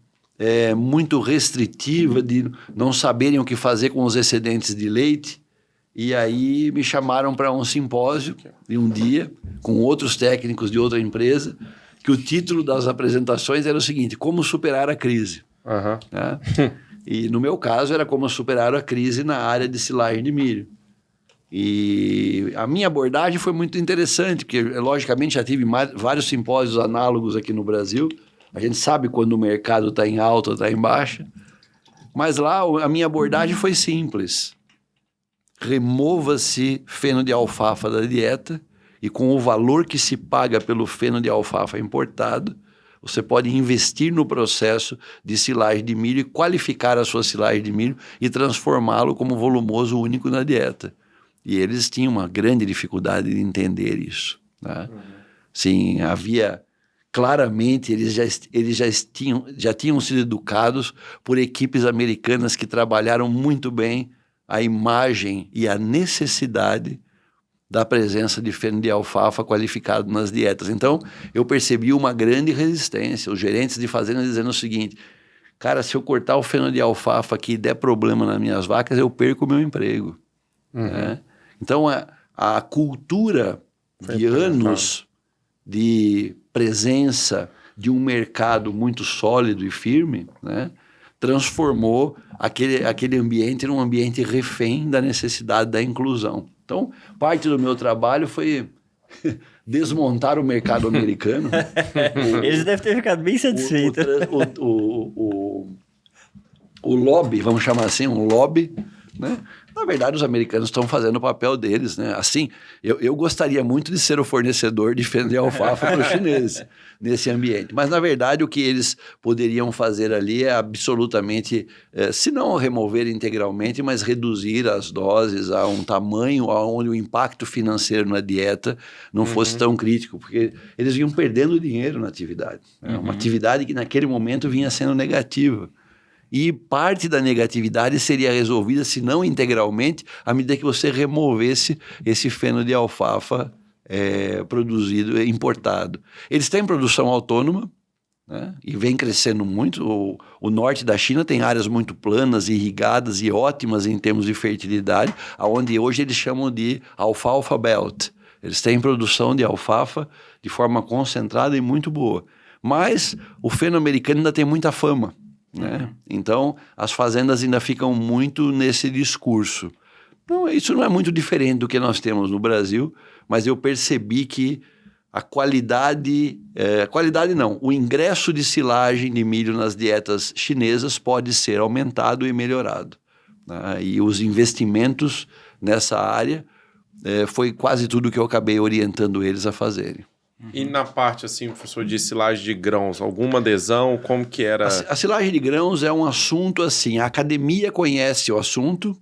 muito restritiva de não saberem o que fazer com os excedentes de leite. E aí me chamaram para um simpósio de um dia, com outros técnicos de outra empresa, que o título das apresentações era o seguinte: Como superar a crise. Né? E no meu caso era como superar a crise na área de silagem de milho. E a minha abordagem foi muito interessante, porque logicamente já tive vários simpósios análogos aqui no Brasil. A gente sabe quando o mercado está em alta ou está em baixa. Mas lá a minha abordagem foi simples. Remova-se feno de alfafa da dieta e com o valor que se paga pelo feno de alfafa importado, você pode investir no processo de silagem de milho e qualificar a sua silagem de milho e transformá-lo como volumoso único na dieta. E eles tinham uma grande dificuldade de entender isso. Né? Sim, havia... Claramente, eles já tinham sido educados por equipes americanas que trabalharam muito bem a imagem e a necessidade da presença de feno de alfafa qualificado nas dietas. Então, eu percebi uma grande resistência. Os gerentes de fazenda dizendo o seguinte: cara, se eu cortar o feno de alfafa aqui e der problema nas minhas vacas, eu perco o meu emprego. Né? Então, a cultura de anos de presença de um mercado muito sólido e firme, né, transformou aquele ambiente num ambiente refém da necessidade da inclusão. Então, parte do meu trabalho foi desmontar o mercado americano.
Eles devem ter ficado bem satisfeitos.
O lobby, vamos chamar assim, um lobby, né? Na verdade, os americanos estão fazendo o papel deles, né? Assim, eu gostaria muito de ser o fornecedor de feno de alfafa para os chineses nesse ambiente. Mas, na verdade, o que eles poderiam fazer ali é absolutamente, se não remover integralmente, mas reduzir as doses a um tamanho onde o impacto financeiro na dieta não fosse tão crítico, porque eles vinham perdendo dinheiro na atividade. Né? Uma atividade que, naquele momento, vinha sendo negativa. E parte da negatividade seria resolvida, se não integralmente, à medida que você removesse esse feno de alfafa produzido, importado. Eles têm produção autônoma, né? E vem crescendo muito. O norte da China tem áreas muito planas, irrigadas e ótimas em termos de fertilidade, onde hoje eles chamam de alfalfa belt. Eles têm produção de alfafa de forma concentrada e muito boa. Mas o feno americano ainda tem muita fama. Né? Então, as fazendas ainda ficam muito nesse discurso. Não, isso não é muito diferente do que nós temos no Brasil, mas eu percebi que o ingresso de silagem de milho nas dietas chinesas pode ser aumentado e melhorado. Né? E os investimentos nessa área foi quase tudo que eu acabei orientando eles a fazerem.
E na parte, assim, professor, de silagem de grãos, alguma adesão? Como que era? A
silagem de grãos é um assunto assim, a academia conhece o assunto,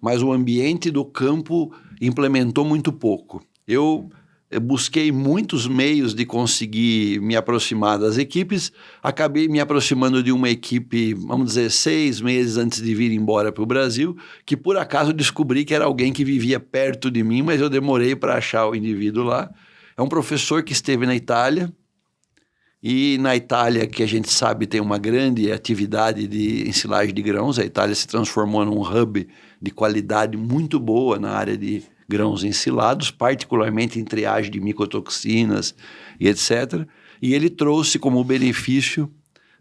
mas o ambiente do campo implementou muito pouco. Eu busquei muitos meios de conseguir me aproximar das equipes, acabei me aproximando de uma equipe, vamos dizer, 6 meses antes de vir embora para o Brasil, que por acaso descobri que era alguém que vivia perto de mim, mas eu demorei para achar o indivíduo lá. É um professor que esteve na Itália, e na Itália, que a gente sabe tem uma grande atividade de ensilagem de grãos, a Itália se transformou num hub de qualidade muito boa na área de grãos ensilados, particularmente em triagem de micotoxinas e etc. E ele trouxe como benefício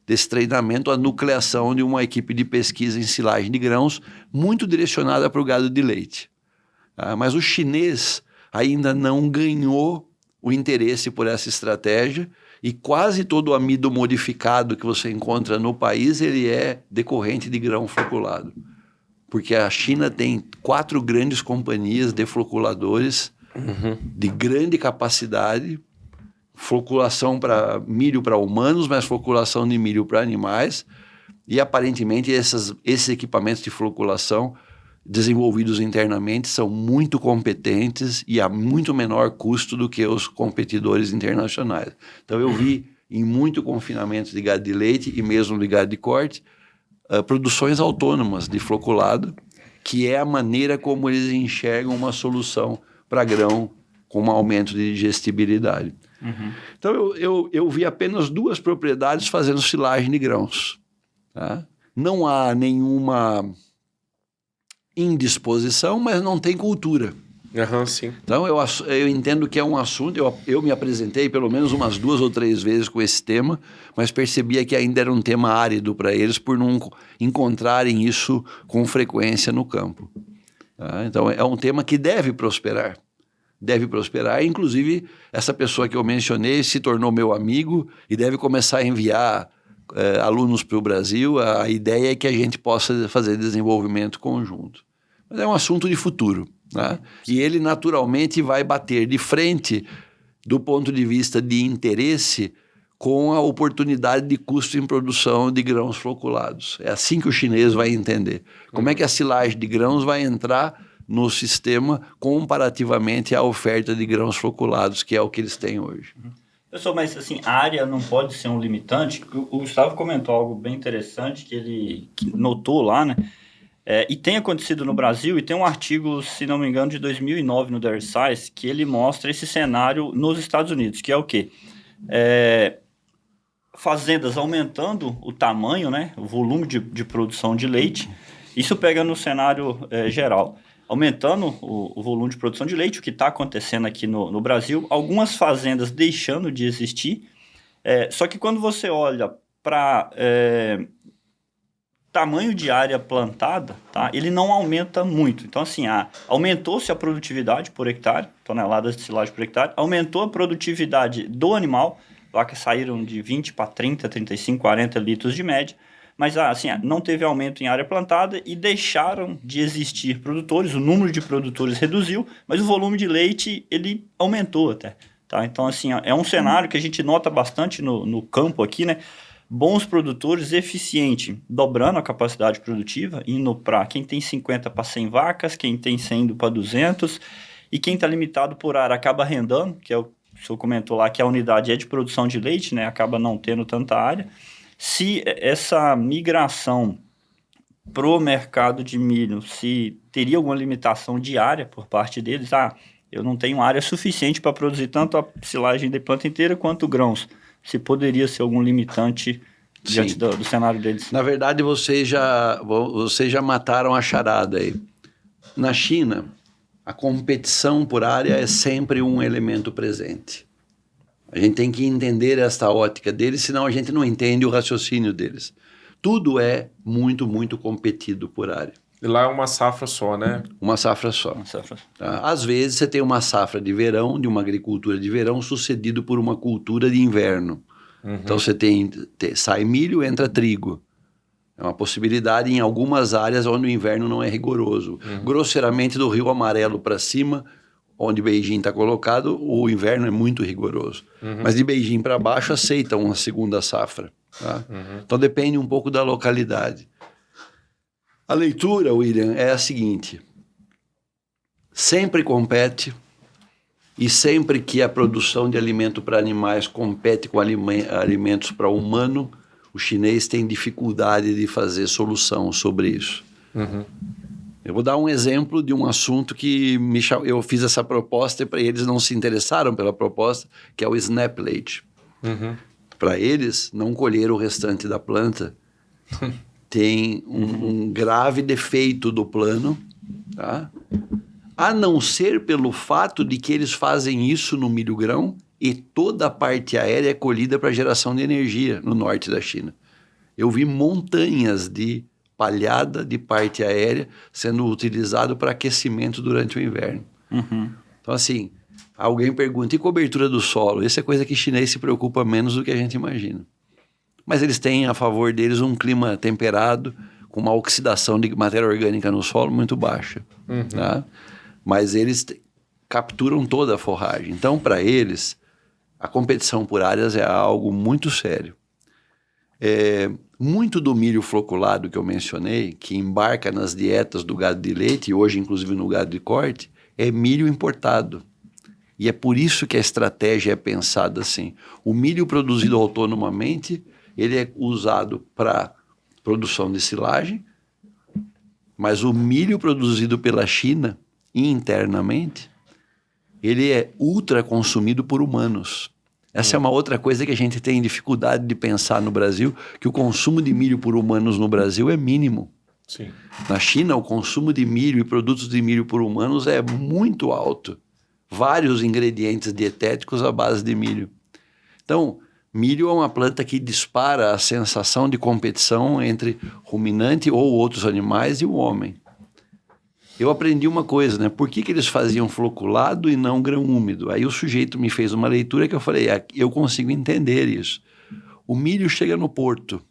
desse treinamento a nucleação de uma equipe de pesquisa em silagem de grãos muito direcionada para o gado de leite. Mas o chinês ainda não ganhou o interesse por essa estratégia, e quase todo o amido modificado que você encontra no país, ele é decorrente de grão floculado. Porque a China tem 4 grandes companhias de floculadores de grande capacidade, floculação para milho para humanos, mas floculação de milho para animais, e aparentemente esses equipamentos de floculação desenvolvidos internamente são muito competentes e a muito menor custo do que os competidores internacionais. Então eu vi em muito confinamento de gado de leite e mesmo de gado de corte produções autônomas de floculado, que é a maneira como eles enxergam uma solução para grão com um aumento de digestibilidade. Então, eu vi apenas 2 propriedades fazendo silagem de grãos. Tá? Não há nenhuma indisposição, mas não tem cultura.
Sim.
Então, eu entendo que é um assunto, eu me apresentei pelo menos umas 2 ou 3 vezes com esse tema, mas percebia que ainda era um tema árido para eles por não encontrarem isso com frequência no campo. Tá? Então, é um tema que deve prosperar. Deve prosperar, inclusive essa pessoa que eu mencionei se tornou meu amigo e deve começar a enviar alunos para o Brasil. A ideia é que a gente possa fazer desenvolvimento conjunto. Mas é um assunto de futuro. Né? Que ele naturalmente vai bater de frente do ponto de vista de interesse com a oportunidade de custo em produção de grãos floculados. É assim que o chinês vai entender. Como é que a silagem de grãos vai entrar no sistema comparativamente à oferta de grãos floculados, que é o que eles têm hoje.
Pessoal, mas assim, a área não pode ser um limitante. O Gustavo comentou algo bem interessante que ele notou lá, né? E tem acontecido no Brasil, e tem um artigo, se não me engano, de 2009 no The Size, que ele mostra esse cenário nos Estados Unidos, que é o quê? Fazendas aumentando o tamanho, né, o volume de produção de leite. Isso pega no cenário geral. Aumentando o volume de produção de leite, o que está acontecendo aqui no Brasil. Algumas fazendas deixando de existir. Só que quando você olha para tamanho de área plantada, tá, ele não aumenta muito. Então, assim, aumentou-se a produtividade por hectare, toneladas de silagem por hectare, aumentou a produtividade do animal, vacas saíram de 20 para 30, 35, 40 litros de média, mas assim, não teve aumento em área plantada e deixaram de existir produtores, o número de produtores reduziu, mas o volume de leite ele aumentou até. Tá? Então, assim, é um cenário que a gente nota bastante no campo aqui, né? Bons produtores, eficiente, dobrando a capacidade produtiva, indo para quem tem 50 para 100 vacas, quem tem 100 indo para 200, e quem está limitado por área acaba arrendando, que é o senhor comentou lá que a unidade é de produção de leite, né? Acaba não tendo tanta área. Se essa migração para o mercado de milho, se teria alguma limitação de área por parte deles, eu não tenho área suficiente para produzir tanto a silagem de planta inteira quanto grãos. Se poderia ser algum limitante diante do cenário deles.
Na verdade, vocês já mataram a charada aí. Na China, a competição por área é sempre um elemento presente. A gente tem que entender esta ótica deles, senão a gente não entende o raciocínio deles. Tudo é muito, muito competido por área.
E lá é uma safra só, né?
Uma safra só. Tá? Às vezes você tem uma safra de verão, de uma agricultura de verão, sucedido por uma cultura de inverno. Então você sai milho, entra trigo. É uma possibilidade em algumas áreas onde o inverno não é rigoroso. Grosseiramente, do Rio Amarelo para cima, onde Beijing está colocado, o inverno é muito rigoroso. Mas de Beijing para baixo aceitam uma segunda safra. Tá? Então depende um pouco da localidade. A leitura, William, é a seguinte: sempre compete, e sempre que a produção de alimento para animais compete com alimentos para humano, o chinês tem dificuldade de fazer solução sobre isso. Eu vou dar um exemplo de um assunto que eu fiz essa proposta e eles não se interessaram pela proposta, que é o snap leite. Para eles, não colher o restante da planta tem um grave defeito do plano, tá? A não ser pelo fato de que eles fazem isso no milho grão e toda a parte aérea é colhida para geração de energia no norte da China. Eu vi montanhas de palhada de parte aérea sendo utilizado para aquecimento durante o inverno. Então, assim, alguém pergunta, e cobertura do solo? Essa é coisa que o chinês se preocupa menos do que a gente imagina. Mas eles têm a favor deles um clima temperado, com uma oxidação de matéria orgânica no solo muito baixa. Tá? Mas eles capturam toda a forragem. Então, para eles, a competição por áreas é algo muito sério. Muito do milho floculado que eu mencionei, que embarca nas dietas do gado de leite, e hoje inclusive no gado de corte, é milho importado. E é por isso que a estratégia é pensada assim. O milho produzido autonomamente, ele é usado para produção de silagem, mas o milho produzido pela China, internamente, ele é ultra consumido por humanos. Essa é uma outra coisa que a gente tem dificuldade de pensar no Brasil, que o consumo de milho por humanos no Brasil é mínimo.
Sim.
Na China, o consumo de milho e produtos de milho por humanos é muito alto. Vários ingredientes dietéticos à base de milho. Então, milho é uma planta que dispara a sensação de competição entre ruminante ou outros animais e o homem. Eu aprendi uma coisa, né? Por que eles faziam floculado e não grão úmido? Aí o sujeito me fez uma leitura que eu falei, eu consigo entender isso. O milho chega no porto.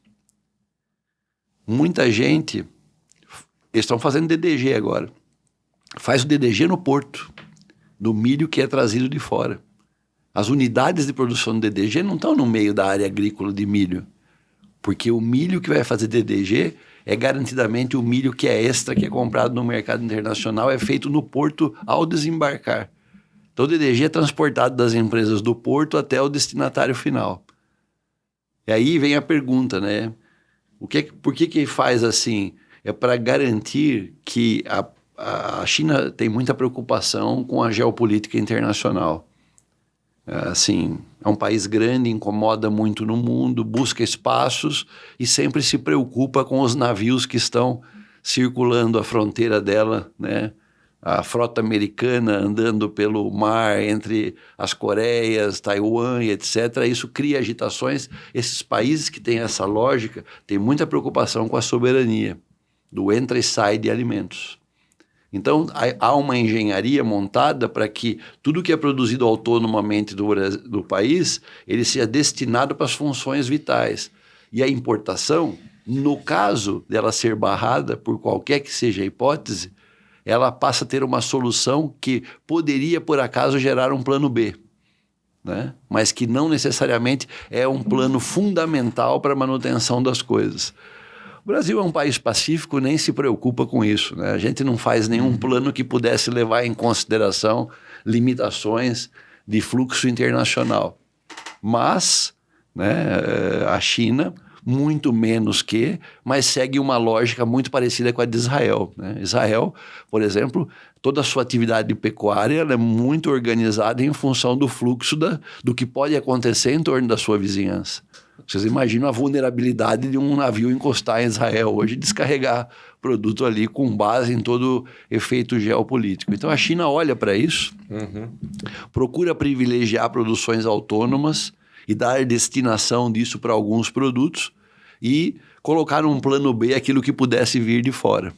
Muita gente, eles estão fazendo DDG agora, faz o DDG no porto, do milho que é trazido de fora. As unidades de produção de DDG não estão no meio da área agrícola de milho, porque o milho que vai fazer DDG é garantidamente o milho que é extra, que é comprado no mercado internacional, é feito no porto ao desembarcar. Então o DDG é transportado das empresas do porto até o destinatário final. E aí vem a pergunta, né? Por que faz assim? É para garantir que a China tem muita preocupação com a geopolítica internacional. Assim, é um país grande, incomoda muito no mundo, busca espaços e sempre se preocupa com os navios que estão circulando a fronteira dela, né? A frota americana andando pelo mar entre as Coreias, Taiwan e etc. Isso cria agitações. Esses países que têm essa lógica têm muita preocupação com a soberania do entra e sai de alimentos. Então, há uma engenharia montada para que tudo que é produzido autonomamente do país, ele seja destinado para as funções vitais. E a importação, no caso dela ser barrada, por qualquer que seja a hipótese, ela passa a ter uma solução que poderia, por acaso, gerar um plano B, né? Mas que não necessariamente é um plano fundamental para a manutenção das coisas. O Brasil é um país pacífico, nem se preocupa com isso, né? A gente não faz nenhum plano que pudesse levar em consideração limitações de fluxo internacional. Mas, né, a China, muito menos mas segue uma lógica muito parecida com a de Israel, né? Israel, por exemplo, toda a sua atividade pecuária ela é muito organizada em função do fluxo do que pode acontecer em torno da sua vizinhança. Vocês imaginam a vulnerabilidade de um navio encostar em Israel hoje e descarregar produto ali com base em todo efeito geopolítico. Então a China olha para isso, procura privilegiar produções autônomas e dar destinação disso para alguns produtos e colocar num plano B aquilo que pudesse vir de fora.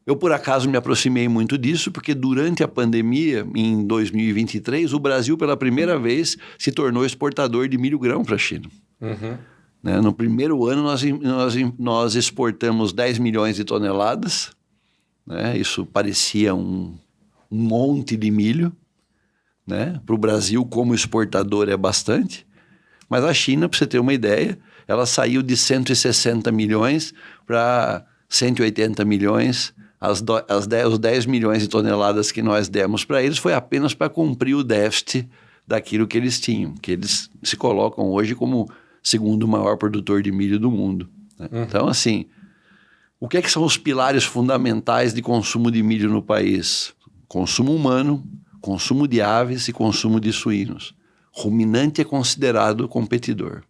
Eu, por acaso, me aproximei muito disso, porque durante a pandemia, em 2023, o Brasil, pela primeira vez, se tornou exportador de milho grão para a China. Né? No primeiro ano, nós exportamos 10 milhões de toneladas, né? Isso parecia um monte de milho, né? Para o Brasil, como exportador, é bastante. Mas a China, para você ter uma ideia, ela saiu de 160 milhões para 180 milhões. Os 10 milhões de toneladas que nós demos para eles foi apenas para cumprir o déficit daquilo que eles tinham, que eles se colocam hoje como segundo maior produtor de milho do mundo, né? Então, assim, o que são os pilares fundamentais de consumo de milho no país? Consumo humano, consumo de aves e consumo de suínos. Ruminante é considerado competidor.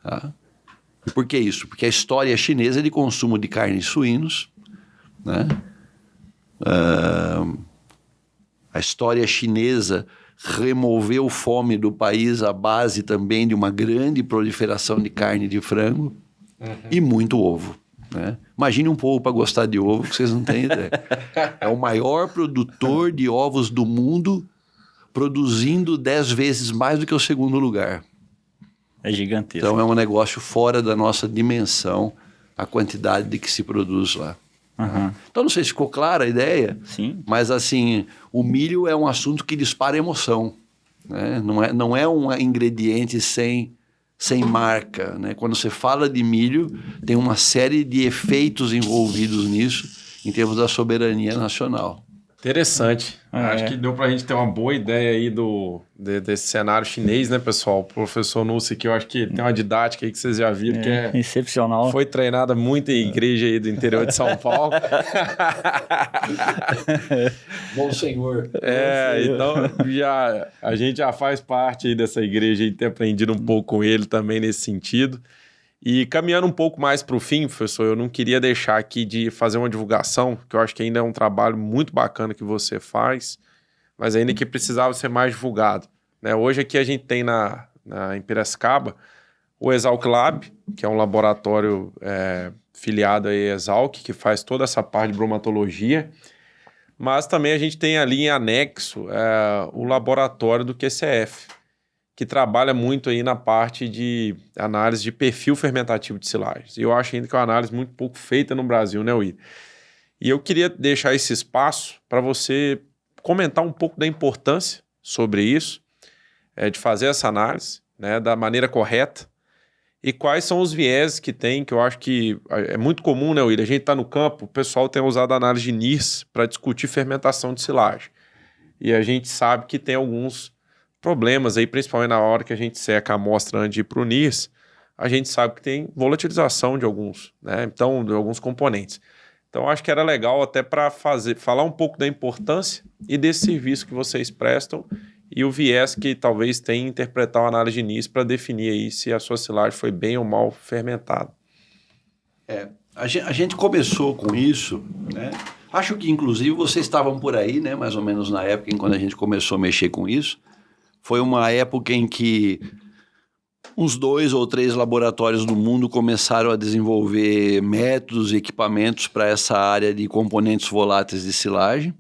Tá? E por que isso? Porque a história chinesa é de consumo de carne e suínos, né? A história chinesa removeu fome do país à base também de uma grande proliferação de carne de frango e muito ovo, né? Imagine um povo para gostar de ovo que vocês não têm ideia. É o maior produtor de ovos do mundo, produzindo 10 vezes mais do que o segundo lugar.
É gigantesco.
Então é um negócio fora da nossa dimensão a quantidade de que se produz lá. Então não sei se ficou clara a ideia.
Sim.
Mas assim, o milho é um assunto que dispara emoção, né? Não é um ingrediente sem marca, né? Quando você fala de milho, tem uma série de efeitos envolvidos nisso em termos da soberania nacional.
Interessante. Acho que deu pra gente ter uma boa ideia aí desse cenário chinês, né, pessoal? O professor Nussi, que eu acho que tem uma didática aí que vocês já viram, que é
excepcional.
Foi treinada muito em igreja aí do interior de São Paulo.
Bom senhor.
Então a gente já faz parte aí dessa igreja e ter aprendido um pouco com ele também nesse sentido. E caminhando um pouco mais para o fim, professor, eu não queria deixar aqui de fazer uma divulgação, que eu acho que ainda é um trabalho muito bacana que você faz, mas ainda que precisava ser mais divulgado, né? Hoje aqui a gente tem em Piracicaba o Exalc Lab, que é um laboratório filiado à Exalc, que faz toda essa parte de bromatologia, mas também a gente tem ali em anexo o laboratório do QCF, que trabalha muito aí na parte de análise de perfil fermentativo de silagens. E eu acho ainda que é uma análise muito pouco feita no Brasil, né, Will? E eu queria deixar esse espaço para você comentar um pouco da importância sobre isso, de fazer essa análise, né, da maneira correta, e quais são os vieses que tem, que eu acho que é muito comum, né, Will? A gente está no campo, o pessoal tem usado a análise de NIRS para discutir fermentação de silagem. E a gente sabe que tem alguns problemas aí, principalmente na hora que a gente seca a amostra antes de ir para o NIRS, a gente sabe que tem volatilização de alguns, né? Então, de alguns componentes. Então, acho que era legal até para falar um pouco da importância e desse serviço que vocês prestam e o viés que talvez tenha interpretar uma análise de NIRS para definir aí se a sua silagem foi bem ou mal fermentada.
A gente começou com isso, né? Acho que, inclusive, vocês estavam por aí, né? Mais ou menos na época em quando a gente começou a mexer com isso. Foi uma época em que uns 2 ou 3 laboratórios do mundo começaram a desenvolver métodos e equipamentos para essa área de componentes voláteis de silagem.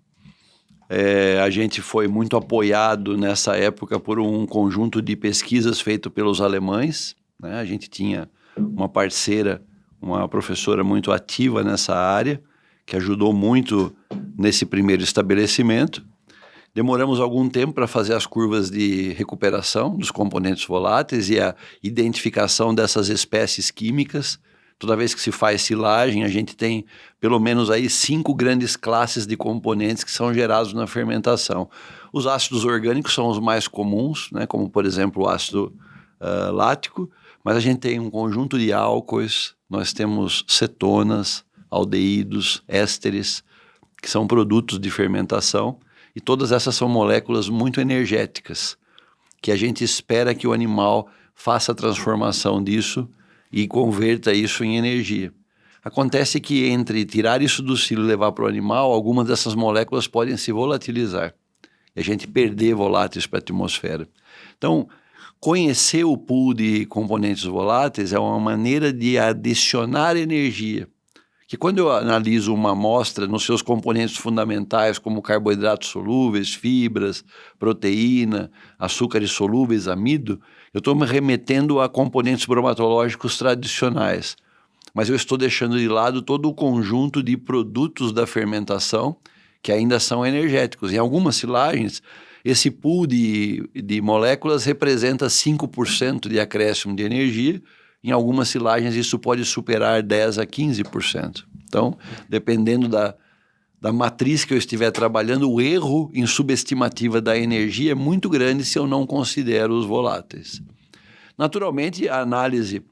A gente foi muito apoiado nessa época por um conjunto de pesquisas feito pelos alemães, né? A gente tinha uma parceira, uma professora muito ativa nessa área, que ajudou muito nesse primeiro estabelecimento. Demoramos algum tempo para fazer as curvas de recuperação dos componentes voláteis e a identificação dessas espécies químicas. Toda vez que se faz silagem, a gente tem pelo menos aí 5 grandes classes de componentes que são gerados na fermentação. Os ácidos orgânicos são os mais comuns, né, como por exemplo o ácido lático, mas a gente tem um conjunto de álcoois, nós temos cetonas, aldeídos, ésteres, que são produtos de fermentação. E todas essas são moléculas muito energéticas, que a gente espera que o animal faça a transformação disso e converta isso em energia. Acontece que entre tirar isso do silo e levar para o animal, algumas dessas moléculas podem se volatilizar e a gente perder voláteis para a atmosfera. Então, conhecer o pool de componentes voláteis é uma maneira de adicionar energia. Que quando eu analiso uma amostra nos seus componentes fundamentais, como carboidratos solúveis, fibras, proteína, açúcares solúveis, amido, eu estou me remetendo a componentes bromatológicos tradicionais. Mas eu estou deixando de lado todo o conjunto de produtos da fermentação que ainda são energéticos. Em algumas silagens, esse pool de moléculas representa 5% de acréscimo de energia. Em algumas silagens isso pode superar 10% a 15%. Então, dependendo da matriz que eu estiver trabalhando, o erro em subestimativa da energia é muito grande se eu não considero os voláteis. Naturalmente, a análise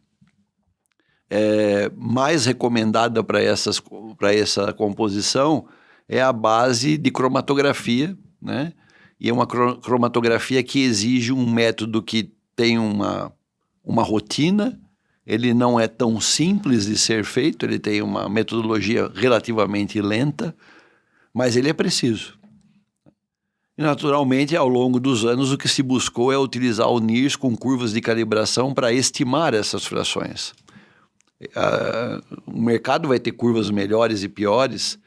mais recomendada para essa composição é a base de cromatografia, né? E é uma cromatografia que exige um método que tem uma rotina. Ele não é tão simples de ser feito, ele tem uma metodologia relativamente lenta, mas ele é preciso. E, naturalmente, ao longo dos anos, o que se buscou é utilizar o NIRS com curvas de calibração para estimar essas frações. O mercado vai ter curvas melhores e piores,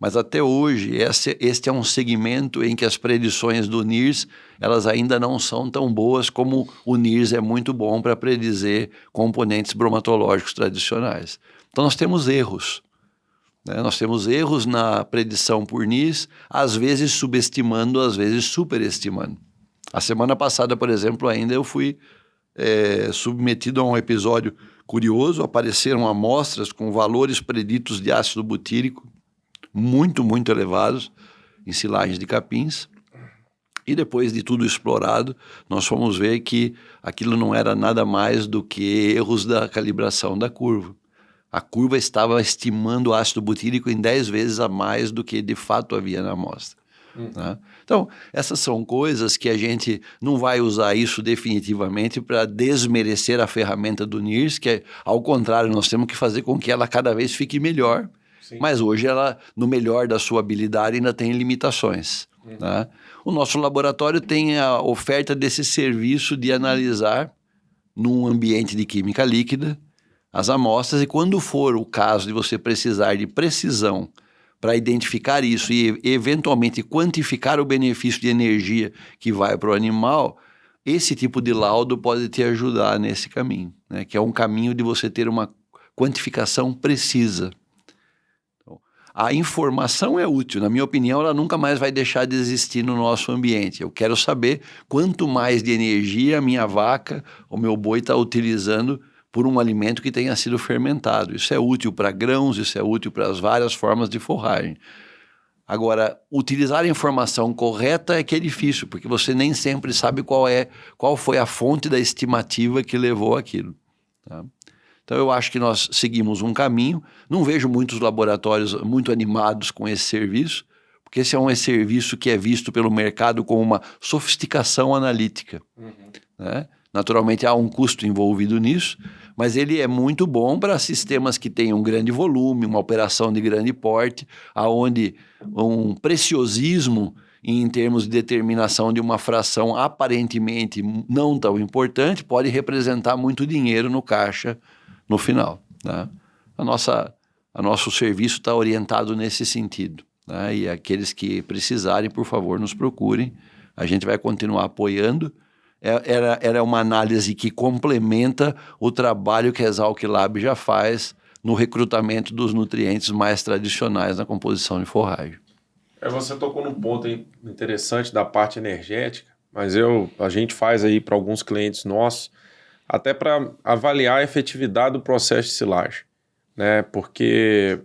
mas até hoje este é um segmento em que as predições do NIRS elas ainda não são tão boas como o NIRS é muito bom para predizer componentes bromatológicos tradicionais. Então nós temos erros, né? Nós temos erros na predição por NIRS, às vezes subestimando, às vezes superestimando. A semana passada, por exemplo, ainda eu fui submetido a um episódio curioso, apareceram amostras com valores preditos de ácido butírico muito, muito elevados. em silagens de capins. E depois de tudo explorado, nós fomos ver que aquilo não era nada mais do que erros da calibração da curva. A curva estava estimando o ácido butírico em 10 vezes a mais do que de fato havia na amostra. Tá? Então, essas são coisas que a gente não vai usar isso definitivamente para desmerecer a ferramenta do NIRS, que ao contrário, nós temos que fazer com que ela cada vez fique melhor. Sim. Mas hoje ela, no melhor da sua habilidade, ainda tem limitações. Tá? O nosso laboratório tem a oferta desse serviço de analisar num ambiente de química líquida as amostras, e quando for o caso de você precisar de precisão para identificar isso e eventualmente quantificar o benefício de energia que vai para o animal, esse tipo de laudo pode te ajudar nesse caminho, né? Que é um caminho de você ter uma quantificação precisa. Então, a informação é útil, na minha opinião, ela nunca mais vai deixar de existir no nosso ambiente. Eu quero saber quanto mais de energia a minha vaca, o meu boi está utilizando por um alimento que tenha sido fermentado. Isso é útil para grãos, isso é útil para as várias formas de forragem. Agora, utilizar a informação correta é que é difícil, porque você nem sempre sabe qual foi a fonte da estimativa que levou aquilo. Tá? Então, eu acho que nós seguimos um caminho. Não vejo muitos laboratórios muito animados com esse serviço, porque esse é um serviço que é visto pelo mercado como uma sofisticação analítica. Né? Naturalmente, há um custo envolvido nisso, mas ele é muito bom para sistemas que têm um grande volume, uma operação de grande porte, aonde um preciosismo em termos de determinação de uma fração aparentemente não tão importante pode representar muito dinheiro no caixa no final. Tá? Nosso serviço está orientado nesse sentido. Tá? E aqueles que precisarem, por favor, nos procurem. A gente vai continuar apoiando. Era uma análise que complementa o trabalho que a Exalc Lab já faz no recrutamento dos nutrientes mais tradicionais na composição de forragem.
Você tocou num ponto interessante da parte energética, mas a gente faz aí para alguns clientes nossos, até para avaliar a efetividade do processo de silagem, né? Porque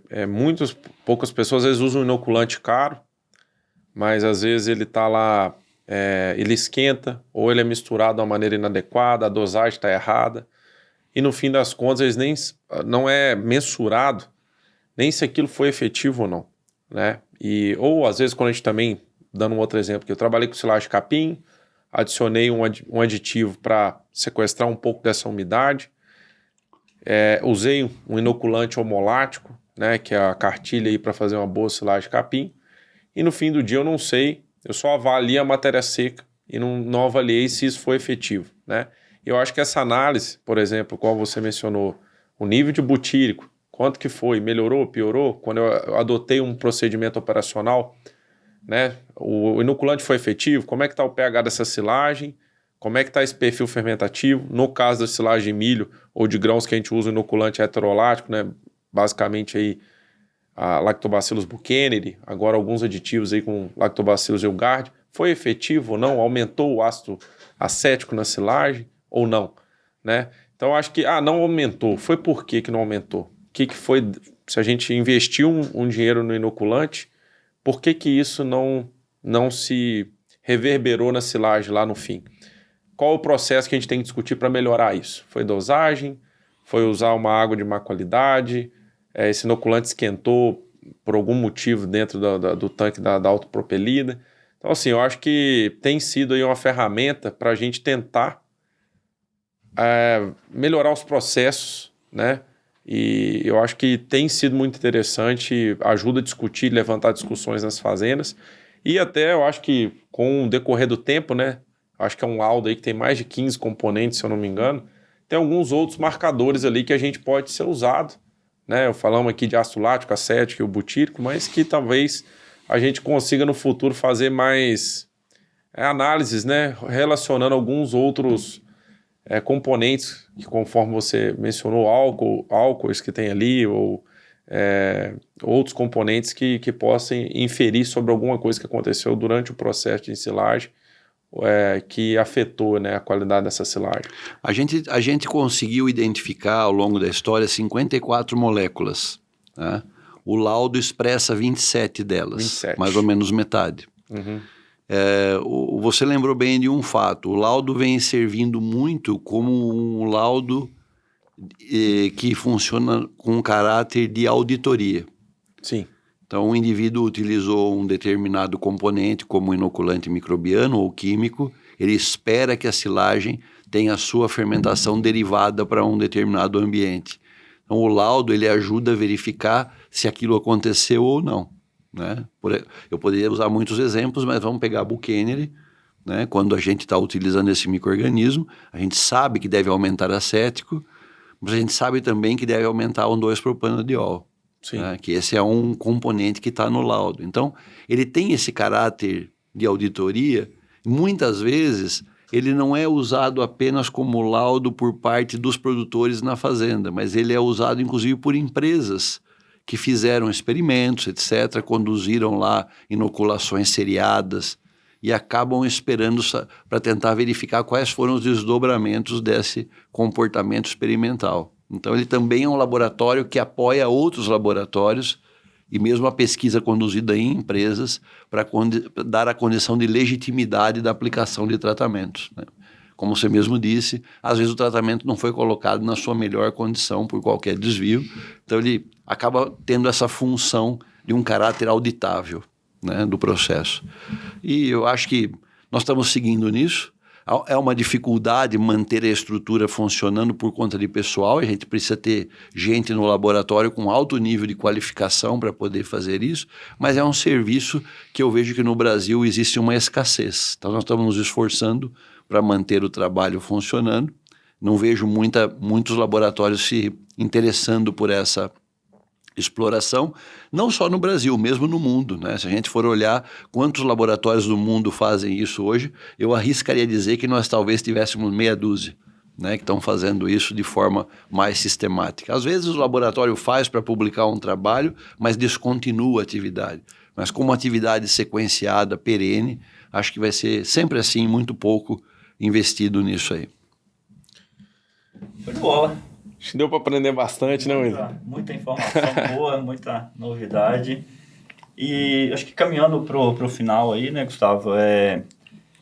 poucas pessoas às vezes usam um inoculante caro, mas às vezes ele está lá... ele esquenta, ou ele é misturado de uma maneira inadequada, a dosagem está errada, e no fim das contas não é mensurado nem se aquilo foi efetivo ou não, né? Ou às vezes quando a gente também, dando um outro exemplo, que eu trabalhei com silagem capim, adicionei um aditivo para sequestrar um pouco dessa umidade, usei um inoculante homolático, né, que é a cartilha para fazer uma boa silagem capim, e no fim do dia eu não sei. Eu só avalio a matéria seca e não avaliei se isso foi efetivo, né? Eu acho que essa análise, por exemplo, qual você mencionou, o nível de butírico, quanto que foi, melhorou, piorou? Quando eu adotei um procedimento operacional, né? O inoculante foi efetivo? Como é que está o pH dessa silagem? Como é que está esse perfil fermentativo? No caso da silagem de milho ou de grãos que a gente usa o inoculante heterolático, né? Basicamente aí a Lactobacillus buchaneri, agora alguns aditivos aí com Lactobacillus eugard, foi efetivo ou não? Aumentou o ácido acético na silagem ou não? Né? Então eu acho que, não aumentou. Foi por que não aumentou? O que foi, se a gente investiu um dinheiro no inoculante, por que isso não se reverberou na silagem lá no fim? Qual o processo que a gente tem que discutir para melhorar isso? Foi dosagem? Foi usar uma água de má qualidade? Esse inoculante esquentou por algum motivo dentro do tanque da autopropelida. Então, assim, eu acho que tem sido aí uma ferramenta para a gente tentar melhorar os processos, né? E eu acho que tem sido muito interessante, ajuda a discutir, levantar discussões nas fazendas. E até eu acho que com o decorrer do tempo, né? Acho que é um laudo aí que tem mais de 15 componentes, se eu não me engano. Tem alguns outros marcadores ali que a gente pode ser usado, né? Falamos aqui de ácido lático, acético e o butírico, mas que talvez a gente consiga no futuro fazer mais análises, né? Relacionando alguns outros componentes, que conforme você mencionou, álcoois que tem ali, ou outros componentes que possam inferir sobre alguma coisa que aconteceu durante o processo de ensilagem, que afetou, né, a qualidade dessa silagem.
A gente conseguiu identificar ao longo da história 54 moléculas, né? o laudo expressa 27 delas,
27.
mais ou menos metade.
Uhum.
Você lembrou bem de um fato, o laudo vem servindo muito como um laudo que funciona com caráter de auditoria.
Sim.
Então, o indivíduo utilizou um determinado componente, como inoculante microbiano ou químico, ele espera que a silagem tenha a sua fermentação derivada para um determinado ambiente. Então, o laudo ele ajuda a verificar se aquilo aconteceu ou não, né? Eu poderia usar muitos exemplos, mas vamos pegar a Buchanan, né? Quando a gente está utilizando esse micro-organismo, a gente sabe que deve aumentar acético, mas a gente sabe também que deve aumentar o 2-propanadiol.
Sim.
Né? Que esse é um componente que está no laudo. Então, ele tem esse caráter de auditoria. Muitas vezes, ele não é usado apenas como laudo por parte dos produtores na fazenda, mas ele é usado, inclusive, por empresas que fizeram experimentos, etc., conduziram lá inoculações seriadas e acabam esperando para tentar verificar quais foram os desdobramentos desse comportamento experimental. Então, ele também é um laboratório que apoia outros laboratórios e mesmo a pesquisa conduzida em empresas para dar a condição de legitimidade da aplicação de tratamentos, né? Como você mesmo disse, às vezes o tratamento não foi colocado na sua melhor condição por qualquer desvio, então ele acaba tendo essa função de um caráter auditável, né, do processo. E eu acho que nós estamos seguindo nisso. É uma dificuldade manter a estrutura funcionando por conta de pessoal, a gente precisa ter gente no laboratório com alto nível de qualificação para poder fazer isso, mas é um serviço que eu vejo que no Brasil existe uma escassez. Então nós estamos nos esforçando para manter o trabalho funcionando. Não vejo muitos laboratórios se interessando por essa exploração, não só no Brasil, mesmo no mundo, né? Se a gente for olhar quantos laboratórios do mundo fazem isso hoje, eu arriscaria dizer que nós talvez tivéssemos meia dúzia, né, que estão fazendo isso de forma mais sistemática. Às vezes o laboratório faz para publicar um trabalho, mas descontinua a atividade. Mas como atividade sequenciada, perene, acho que vai ser sempre assim, muito pouco investido nisso aí.
Foi de bola.
Acho que deu para aprender bastante, né, Will?
Muita informação boa, muita novidade. E acho que caminhando pro final aí, né, Gustavo, a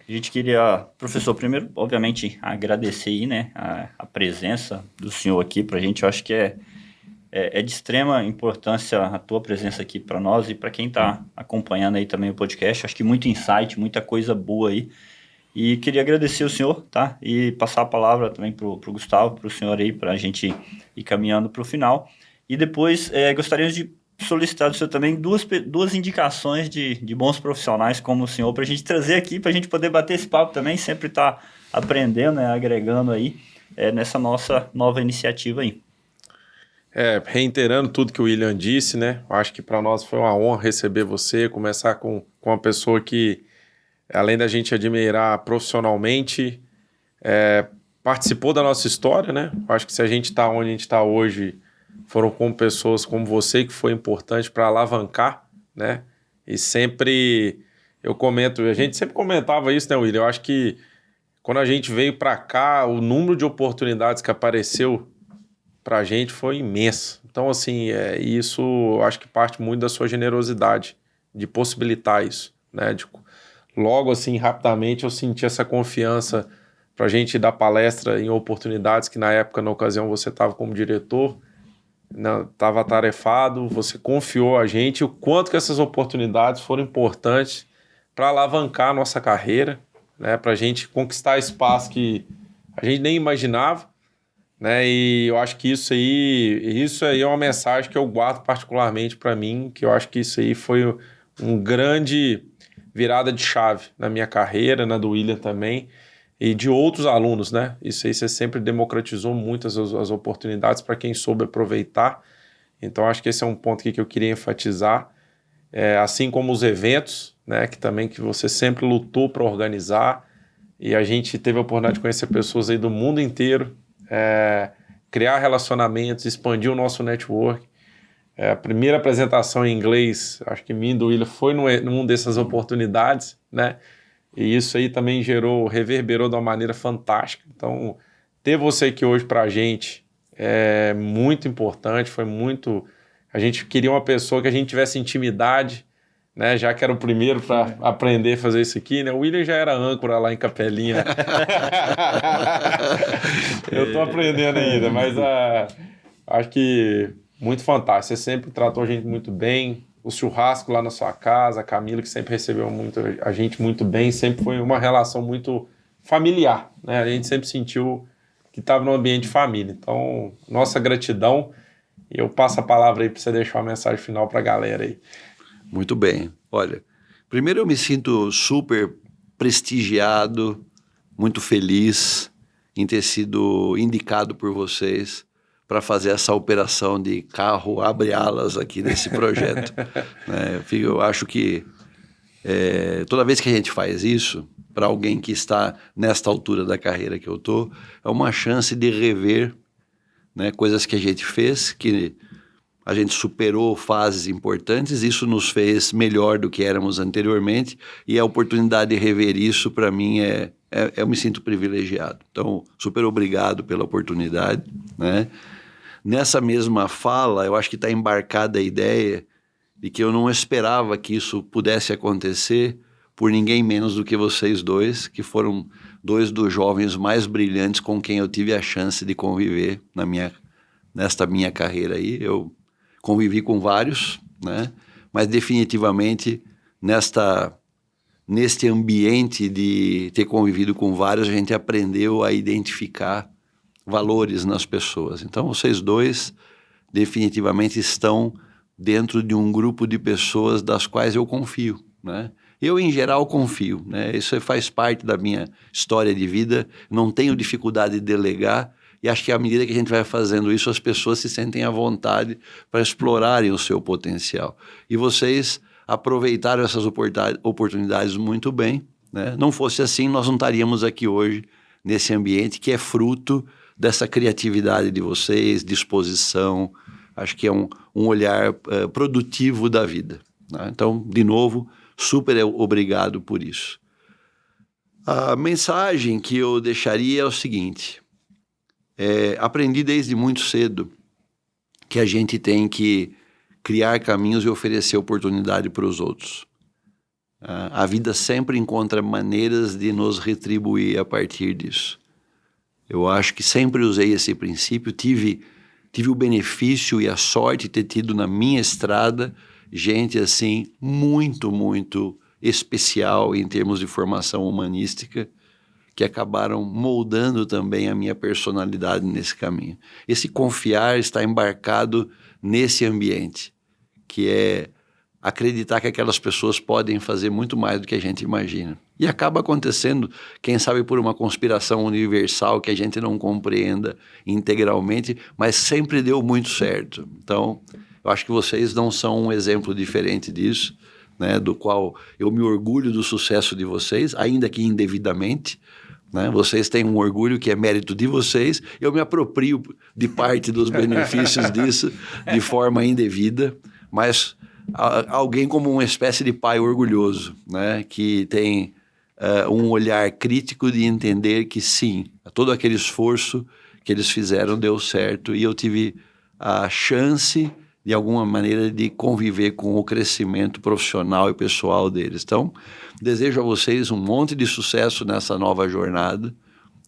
gente queria, professor, primeiro, obviamente, agradecer aí, né, a presença do senhor aqui para a gente. Eu acho que é de extrema importância a tua presença aqui para nós e para quem está acompanhando aí também o podcast. Acho que muito insight, muita coisa boa aí. E queria agradecer o senhor, tá? E passar a palavra também pro Gustavo, pro senhor aí, para a gente ir caminhando para o final. E depois gostaríamos de solicitar do senhor também duas indicações de bons profissionais como o senhor, para a gente trazer aqui, para a gente poder bater esse papo também, sempre tá aprendendo, né, agregando aí nessa nossa nova iniciativa aí.
Reiterando tudo que o William disse, né? Eu acho que para nós foi uma honra receber você, começar com uma pessoa que, além da gente admirar profissionalmente, participou da nossa história, né? Eu acho que se a gente está onde a gente está hoje, foram com pessoas como você, que foi importante para alavancar, né? E sempre, a gente sempre comentava isso, né, William? Eu acho que quando a gente veio para cá, o número de oportunidades que apareceu para a gente foi imenso. Então, assim, isso eu acho que parte muito da sua generosidade de possibilitar isso, né? Logo, assim, rapidamente, eu senti essa confiança para a gente dar palestra em oportunidades que, na época, na ocasião, você estava como diretor, estava atarefado, você confiou a gente, o quanto que essas oportunidades foram importantes para alavancar a nossa carreira, né? Para a gente conquistar espaço que a gente nem imaginava, né? E eu acho que isso aí é uma mensagem que eu guardo particularmente para mim, que eu acho que isso aí foi um grande virada de chave na minha carreira, na do William também, e de outros alunos, né? Isso aí você sempre democratizou muito as oportunidades para quem soube aproveitar. Então, acho que esse é um ponto aqui que eu queria enfatizar. Assim como os eventos, né? Que você sempre lutou para organizar, e a gente teve a oportunidade de conhecer pessoas aí do mundo inteiro, criar relacionamentos, expandir o nosso network. A primeira apresentação em inglês, acho que minha e do William foi numa dessas oportunidades, né? E isso aí também reverberou de uma maneira fantástica. Então, ter você aqui hoje para a gente é muito importante, foi muito A gente queria uma pessoa que a gente tivesse intimidade, né? Já que era o primeiro para aprender a fazer isso aqui, né? O William já era âncora lá em Capelinha. Eu tô aprendendo ainda, mas acho que muito fantástico. Você sempre tratou a gente muito bem. O churrasco lá na sua casa, a Camila, que sempre recebeu a gente muito bem, sempre foi uma relação muito familiar, né? A gente sempre sentiu que estava num ambiente de família. Então, nossa gratidão. Eu passo a palavra aí para você deixar uma mensagem final para a galera aí.
Muito bem. Olha, primeiro eu me sinto super prestigiado, muito feliz em ter sido indicado por vocês para fazer essa operação de carro abre-alas aqui nesse projeto. Né? Eu acho que toda vez que a gente faz isso, para alguém que está nesta altura da carreira que eu estou, é uma chance de rever, né, coisas que a gente fez, que a gente superou fases importantes, isso nos fez melhor do que éramos anteriormente, e a oportunidade de rever isso, para mim, eu me sinto privilegiado. Então, super obrigado pela oportunidade, né? Nessa mesma fala, eu acho que está embarcada a ideia de que eu não esperava que isso pudesse acontecer por ninguém menos do que vocês dois, que foram dois dos jovens mais brilhantes com quem eu tive a chance de conviver nesta minha carreira aí. Eu convivi com vários, né? Mas definitivamente neste ambiente de ter convivido com vários, a gente aprendeu a identificar valores nas pessoas. Então, vocês dois definitivamente estão dentro de um grupo de pessoas das quais eu confio, né? Eu, em geral, confio, né? Isso faz parte da minha história de vida, não tenho dificuldade de delegar, e acho que à medida que a gente vai fazendo isso, as pessoas se sentem à vontade para explorarem o seu potencial. E vocês aproveitaram essas oportunidades muito bem, né? Não fosse assim, nós não estaríamos aqui hoje, nesse ambiente que é fruto dessa criatividade de vocês, disposição, acho que é um olhar produtivo da vida, né? Então, de novo, super obrigado por isso. A mensagem que eu deixaria é o seguinte: aprendi desde muito cedo que a gente tem que criar caminhos e oferecer oportunidade para os outros. A vida sempre encontra maneiras de nos retribuir a partir disso. Eu acho que sempre usei esse princípio, tive o benefício e a sorte de ter tido na minha estrada gente assim muito, muito especial em termos de formação humanística, que acabaram moldando também a minha personalidade nesse caminho. Esse confiar está embarcado nesse ambiente, que é acreditar que aquelas pessoas podem fazer muito mais do que a gente imagina. E acaba acontecendo, quem sabe por uma conspiração universal que a gente não compreenda integralmente, mas sempre deu muito certo. Então, eu acho que vocês não são um exemplo diferente disso, né, do qual eu me orgulho do sucesso de vocês, ainda que indevidamente, né? Vocês têm um orgulho que é mérito de vocês, eu me aproprio de parte dos benefícios disso de forma indevida, mas alguém como uma espécie de pai orgulhoso, né, que tem um olhar crítico de entender que sim, todo aquele esforço que eles fizeram deu certo, e eu tive a chance, de alguma maneira, de conviver com o crescimento profissional e pessoal deles. Então, desejo a vocês um monte de sucesso nessa nova jornada,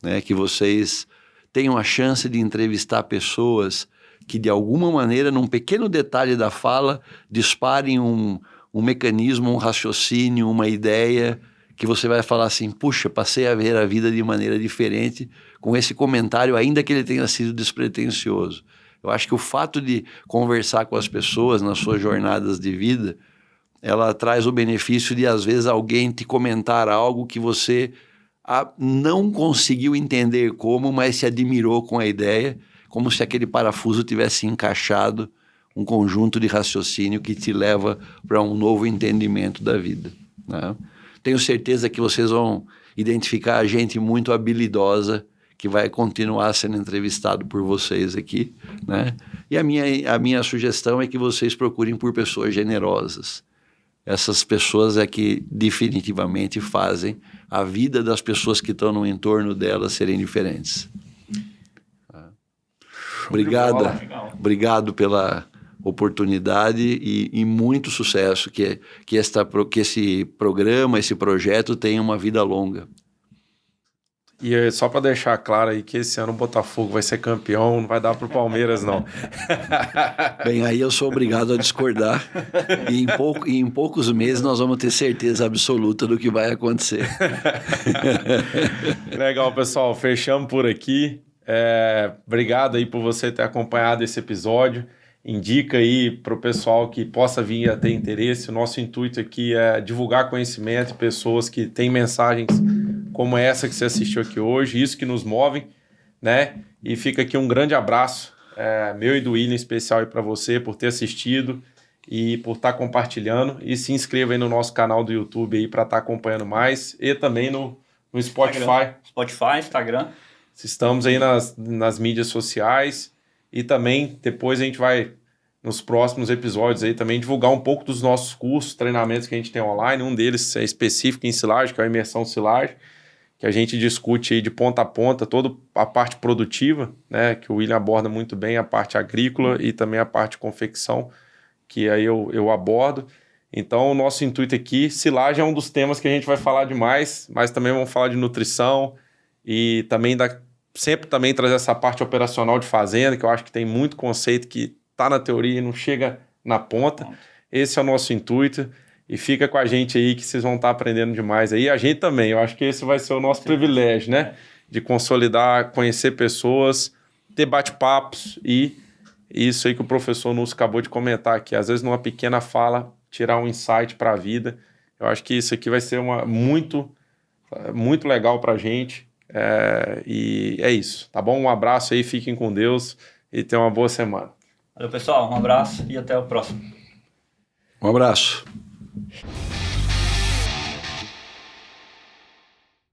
né, que vocês tenham a chance de entrevistar pessoas que, de alguma maneira, num pequeno detalhe da fala, disparem um mecanismo, um raciocínio, uma ideia, que você vai falar assim: puxa, passei a ver a vida de maneira diferente com esse comentário, ainda que ele tenha sido despretensioso. Eu acho que o fato de conversar com as pessoas nas suas jornadas de vida, ela traz o benefício de, às vezes, alguém te comentar algo que você não conseguiu entender como, mas se admirou com a ideia, como se aquele parafuso tivesse encaixado um conjunto de raciocínio que te leva para um novo entendimento da vida, né? Tenho certeza que vocês vão identificar gente muito habilidosa que vai continuar sendo entrevistado por vocês aqui, né? E a minha sugestão é que vocês procurem por pessoas generosas. Essas pessoas é que definitivamente fazem a vida das pessoas que estão no entorno delas serem diferentes. Obrigado pela oportunidade e muito sucesso, que esse programa, esse projeto tenha uma vida longa.
E só para deixar claro aí que esse ano o Botafogo vai ser campeão, não vai dar pro Palmeiras, não.
Bem, aí eu sou obrigado a discordar. E em poucos meses nós vamos ter certeza absoluta do que vai acontecer.
Legal, pessoal. Fechamos por aqui. Obrigado aí por você ter acompanhado esse episódio. Indica aí para o pessoal que possa vir a ter interesse. O nosso intuito aqui é divulgar conhecimento e pessoas que têm mensagens como essa que você assistiu aqui hoje, isso que nos move, né? E fica aqui um grande abraço, meu e do William, em especial aí para você, por ter assistido e por estar compartilhando. E se inscreva aí no nosso canal do YouTube aí para estar acompanhando mais. E também no Spotify.
Spotify, Instagram.
Estamos aí nas mídias sociais. E também, depois a gente vai, nos próximos episódios aí, também divulgar um pouco dos nossos cursos, treinamentos que a gente tem online. Um deles é específico em silagem, que é a imersão silagem, que a gente discute aí de ponta a ponta toda a parte produtiva, né, que o William aborda muito bem, a parte agrícola e também a parte de confecção, que aí eu abordo. Então, o nosso intuito aqui, silagem é um dos temas que a gente vai falar demais, mas também vamos falar de nutrição e também sempre também trazer essa parte operacional de fazenda, que eu acho que tem muito conceito que está na teoria e não chega na ponta. Esse é o nosso intuito. E fica com a gente aí que vocês vão estar aprendendo demais aí. A gente também, eu acho que esse vai ser o nosso privilégio, né? De consolidar, conhecer pessoas, ter bate-papos e isso aí que o professor nos acabou de comentar aqui. Às vezes, numa pequena fala, tirar um insight para a vida. Eu acho que isso aqui vai ser muito legal para a gente. E é isso, tá bom? Um abraço aí, fiquem com Deus e tenham uma boa semana.
Valeu, pessoal. Um abraço e até o próximo.
Um abraço.